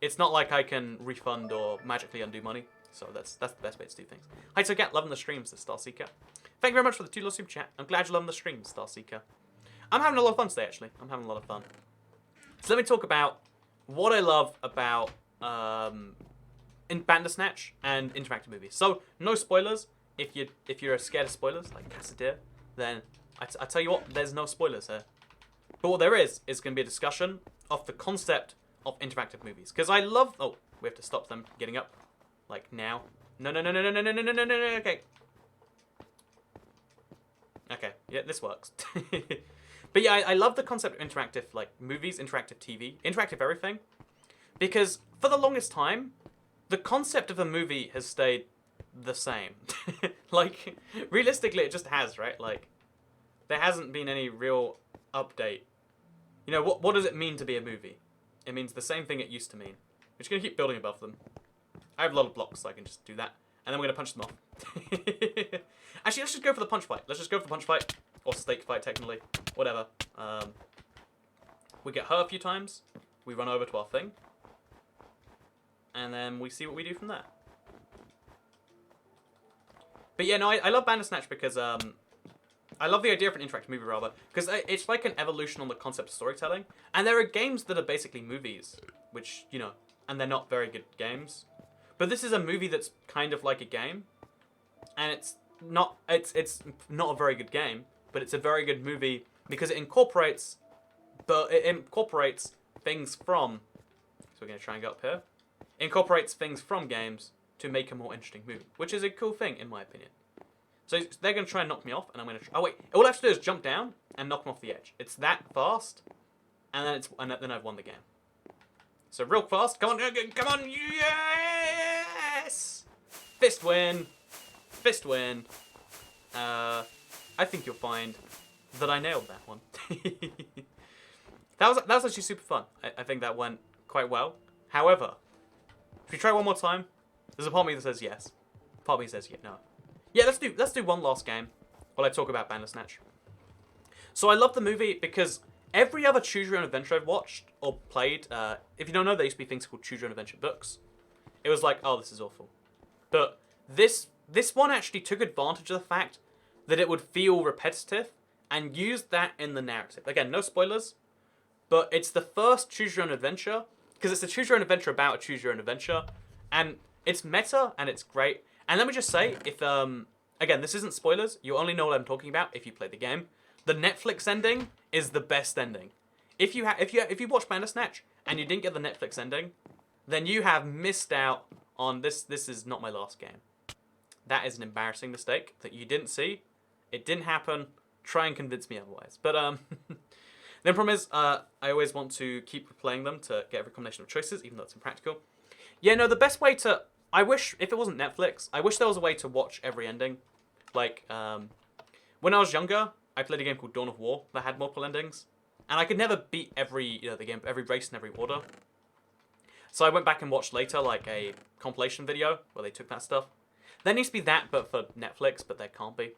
It's not like I can refund or magically undo money. So that's the best way to do things. Hi, so Cat, loving the streams, the Starseeker. Thank you very much for the $2 super chat. I'm glad you're loving the streams, Starseeker. I'm having a lot of fun today, actually. I'm having a lot of fun. So let me talk about what I love about in Bandersnatch and interactive movies. So no spoilers. If you're scared of spoilers, like Cassadir, then I tell you what, there's no spoilers here. But what there is going to be a discussion of the concept of interactive movies. Because I love... Oh, we have to stop them getting up. Like, now. No. Okay. Okay, yeah, this works. But yeah, I love the concept of interactive, like, movies, interactive TV, interactive everything. Because for the longest time, the concept of a movie has stayed the same. Like, realistically, it just has, right? Like, there hasn't been any real update. What does it mean to be a movie? It means the same thing it used to mean. We're just going to keep building above them. I have a lot of blocks, so I can just do that. And then we're going to punch them off. Actually, let's just go for the punch fight. Let's just go for the punch fight. Or stake fight, technically. Whatever. We get hurt a few times. We run over to our thing. And then we see what we do from there. But yeah, no, I love Bandersnatch because I love the idea of an interactive movie, rather. Because it's like an evolution on the concept of storytelling. And there are games that are basically movies. Which, and they're not very good games. But this is a movie that's kind of like a game. And it's not a very good game. But it's a very good movie because it incorporates things from... So we're going to try and go up here. Incorporates things from games to make a more interesting movie, which is a cool thing in my opinion. So they're going to try and knock me off, and I'm going to... Oh wait, all I have to do is jump down and knock them off the edge. It's that fast, and then I've won the game. So real fast, come on, yes! Fist win. I think you'll find that I nailed that one. That was actually super fun. I think that went quite well. However, if you try one more time, there's a part of me that says yes. Part of me says yeah, no. Yeah, let's do one last game while I talk about Bandersnatch. So I love the movie because every other Choose Your Own Adventure I've watched or played, if you don't know, there used to be things called Choose Your Own Adventure books. It was like, oh, this is awful. But this one actually took advantage of the fact that it would feel repetitive and used that in the narrative. Again, no spoilers, but it's the first Choose Your Own Adventure, because it's a Choose Your Own Adventure about a Choose Your Own Adventure, and it's meta and it's great. And let me just say, if again, this isn't spoilers, you only know what I'm talking about if you play the game. The Netflix ending is the best ending. If you watch Bandersnatch and you didn't get the Netflix ending, then you have missed out on this. This is not my last game. That is an embarrassing mistake that you didn't see. It didn't happen. Try and convince me otherwise. But the problem is, I always want to keep replaying them to get every combination of choices, even though it's impractical. Yeah, no, the best way to... I wish, if it wasn't Netflix, I wish there was a way to watch every ending. Like, when I was younger, I played a game called Dawn of War that had multiple endings. And I could never beat every race in every order. So I went back and watched later, like, a compilation video where they took that stuff. There needs to be that, but for Netflix, but there can't be.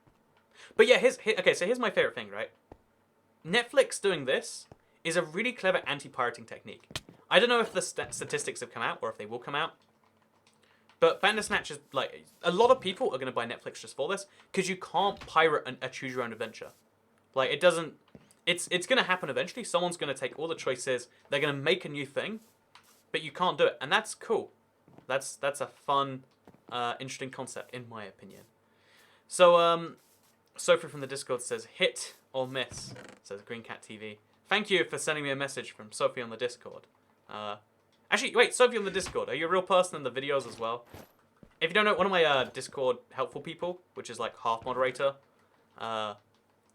But yeah, here's my favorite thing, right? Netflix doing this is a really clever anti-pirating technique. I don't know if the statistics have come out or if they will come out. But Bandersnatch is, like, a lot of people are going to buy Netflix just for this, because you can't pirate a Choose Your Own Adventure. Like, it doesn't... It's going to happen eventually. Someone's going to take all the choices. They're going to make a new thing. But you can't do it. And that's cool. That's a fun interesting concept, in my opinion. So, Sophie from the Discord says, hit or miss, says Green Cat TV. Thank you for sending me a message from Sophie on the Discord. Actually, wait, Sophie on the Discord, are you a real person in the videos as well? If you don't know, one of my Discord helpful people, which is like half moderator,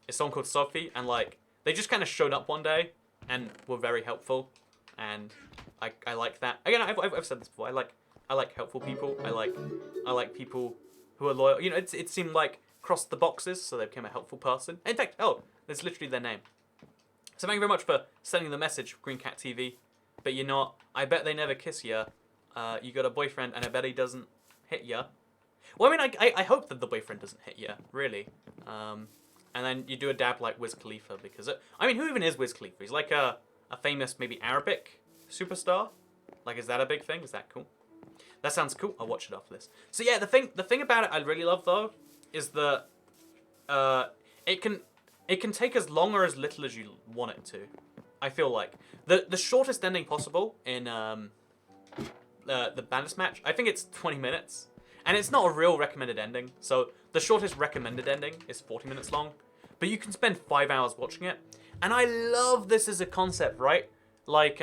is someone called Sophie, and like, they just kind of showed up one day and were very helpful, and I like that. Again, I've said this before, I like helpful people, I like people who are loyal. You know, it seemed like crossed the boxes, so they became a helpful person. In fact, oh, that's literally their name. So thank you very much for sending the message, Green Cat TV. But you're not. I bet they never kiss ya. You got a boyfriend, and I bet he doesn't hit ya. Well, I mean, I hope that the boyfriend doesn't hit ya, really. And then you do a dab like Wiz Khalifa, because I mean, who even is Wiz Khalifa? He's like a famous, maybe Arabic superstar. Like, is that a big thing? Is that cool? That sounds cool. I'll watch it after this. So yeah, the thing about it I really love though is that it can take as long or as little as you want it to. I feel like the shortest ending possible in the Bandersnatch, I think it's 20 minutes, and it's not a real recommended ending. So the shortest recommended ending is 40 minutes long, but you can spend 5 hours watching it, and I love this as a concept, right? Like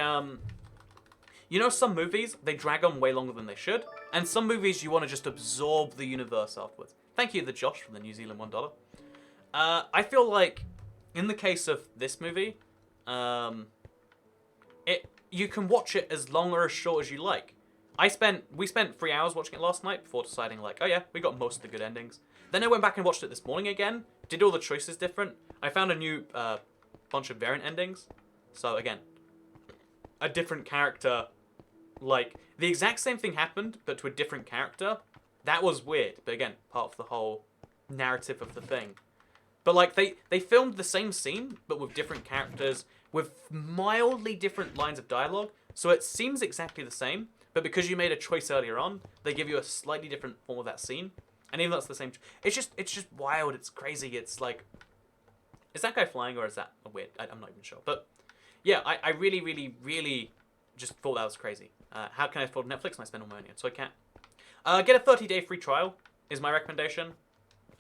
you know, some movies they drag on way longer than they should, and some movies you want to just absorb the universe afterwards. Thank you, the Josh from the New Zealand $1. I feel like in the case of this movie, you can watch it as long or as short as you like. We spent 3 hours watching it last night before deciding like, oh yeah, we got most of the good endings. Then I went back and watched it this morning again, did all the choices different. I found a new bunch of variant endings. So again, a different character, like the exact same thing happened, but to a different character. That was weird, but again, part of the whole narrative of the thing. But like they filmed the same scene, but with different characters, with mildly different lines of dialogue. So it seems exactly the same, but because you made a choice earlier on, they give you a slightly different form of that scene. And even though it's the same, it's just wild. It's crazy. It's like, is that guy flying or is that a weird? I'm not even sure. But yeah, I really, really, really just thought that was crazy. How can I afford Netflix and I spend all my money on it? So I can't. Get a 30-day free trial is my recommendation.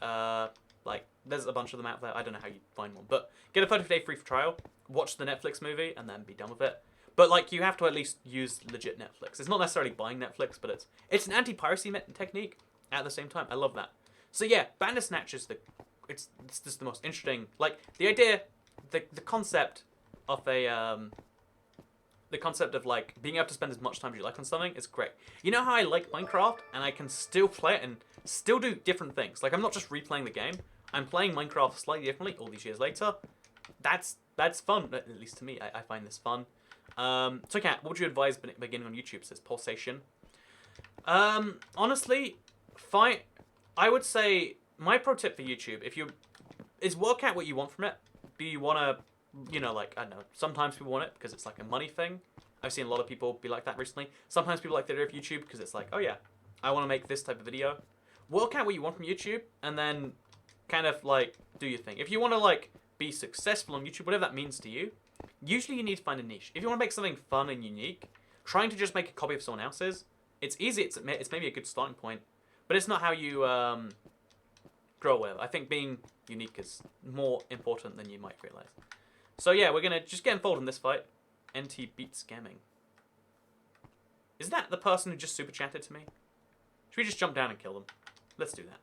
Like, there's a bunch of them out there. I don't know how you find one. But get a 30-day free trial, watch the Netflix movie, and then be done with it. But, like, you have to at least use legit Netflix. It's not necessarily buying Netflix, but it's an anti-piracy technique at the same time. I love that. So, yeah, Bandersnatch is it's just the most interesting. Like, the idea, the concept of the concept of like being able to spend as much time as you like on something is great. You know how I like Minecraft and I can still play it and still do different things. Like I'm not just replaying the game. I'm playing Minecraft slightly differently all these years later. That's fun, at least to me. I find this fun. So Kat, what would you advise beginning on YouTube? Says Pulsation. Honestly, fine. I would say my pro tip for YouTube, is work out what you want from it. Do you want to, you know, like, I don't know, sometimes people want it because it's like a money thing. I've seen a lot of people be like that recently. Sometimes people like the idea of YouTube because it's like, oh yeah, I want to make this type of video. Work out what you want from YouTube and then kind of like do your thing. If you want to like be successful on YouTube, whatever that means to you, usually you need to find a niche. If you want to make something fun and unique, trying to just make a copy of someone else's, it's easy, it's maybe a good starting point, but it's not how you grow well. I think being unique is more important than you might realize. So yeah, we're going to just get involved in this fight. NT beats scamming. Is that the person who just super chatted to me? Should we just jump down and kill them? Let's do that.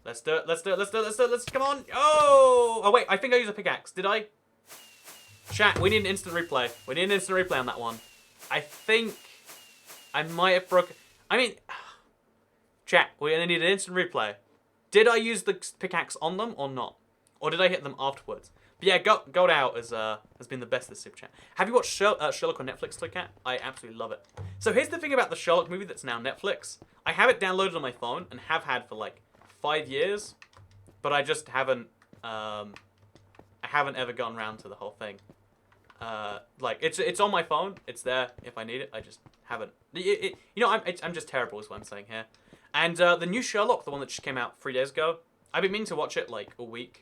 Let's do it. Come on. Oh, wait, I think I used a pickaxe. Did I? Chat, we need an instant replay. We need an instant replay on that one. I think I might have broken... I mean... Chat, we're going to need an instant replay. Did I use the pickaxe on them or not? Or did I hit them afterwards? But yeah, Gold Out has been the best this super chat. Have you watched Sherlock on Netflix, Toy Cat? I absolutely love it. So here's the thing about the Sherlock movie that's now Netflix. I have it downloaded on my phone and have had for like 5 years, but I just haven't. I haven't ever gone around to the whole thing. Like it's on my phone. It's there if I need it. I just haven't. You know, I'm just terrible is what I'm saying here. And the new Sherlock, the one that just came out 3 days ago, I've been meaning to watch it like a week,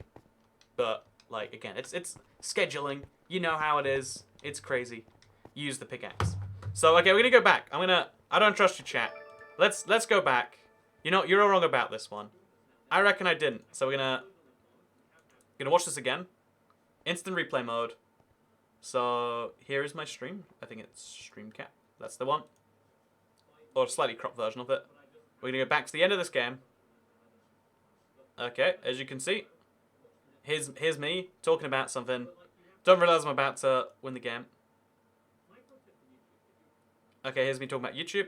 but. Like, again, it's scheduling. You know how it is. It's crazy. Use the pickaxe. So, okay, we're going to go back. I don't trust your chat. Let's go back. You know, you're wrong about this one. I reckon I didn't. So we're gonna watch this again. Instant replay mode. So here is my stream. I think it's stream cap. That's the one. Or a slightly cropped version of it. We're gonna go back to the end of this game. Okay, as you can see, here's me talking about something. Don't realize I'm about to win the game. Okay, here's me talking about YouTube.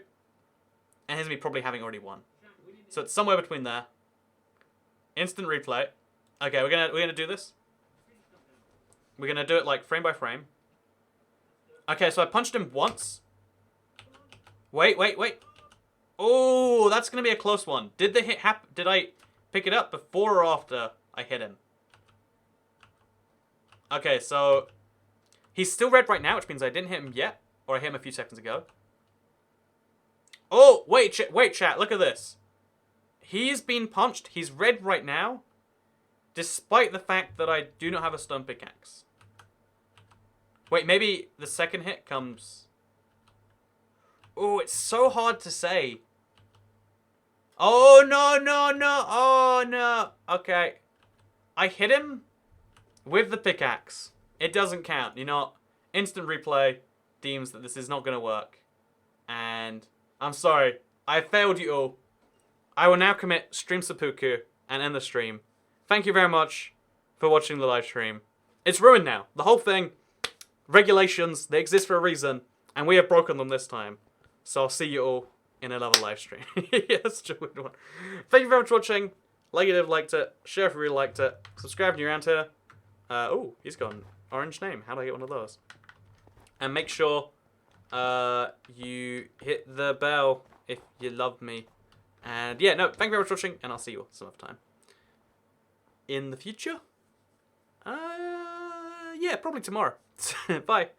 And here's me probably having already won. So it's somewhere between there. Instant replay. Okay, we're gonna do this. We're gonna do it like frame by frame. Okay, so I punched him once. Wait. Oh, that's gonna be a close one. Did the hit happen? Did I pick it up before or after I hit him? Okay, so he's still red right now, which means I didn't hit him yet, or I hit him a few seconds ago. Oh, wait, chat, look at this. He's been punched. He's red right now, despite the fact that I do not have a stone pickaxe. Wait, maybe the second hit comes... Oh, it's so hard to say. Oh, no. Oh, no. Okay. I hit him with the pickaxe. It doesn't count. You know, instant replay deems that this is not going to work. And I'm sorry. I failed you all. I will now commit stream seppuku and end the stream. Thank you very much for watching the live stream. It's ruined now. The whole thing, regulations, they exist for a reason, and we have broken them this time. So I'll see you all in another live stream. Yes, good one. Thank you very much for watching. Like it if you liked it. Share if you really liked it. Subscribe if you're around here. Oh, he's got an orange name. How do I get one of those? And make sure you hit the bell if you love me. And yeah, no, thank you very much for watching, and I'll see you all some other time. In the future? Yeah, probably tomorrow. Bye.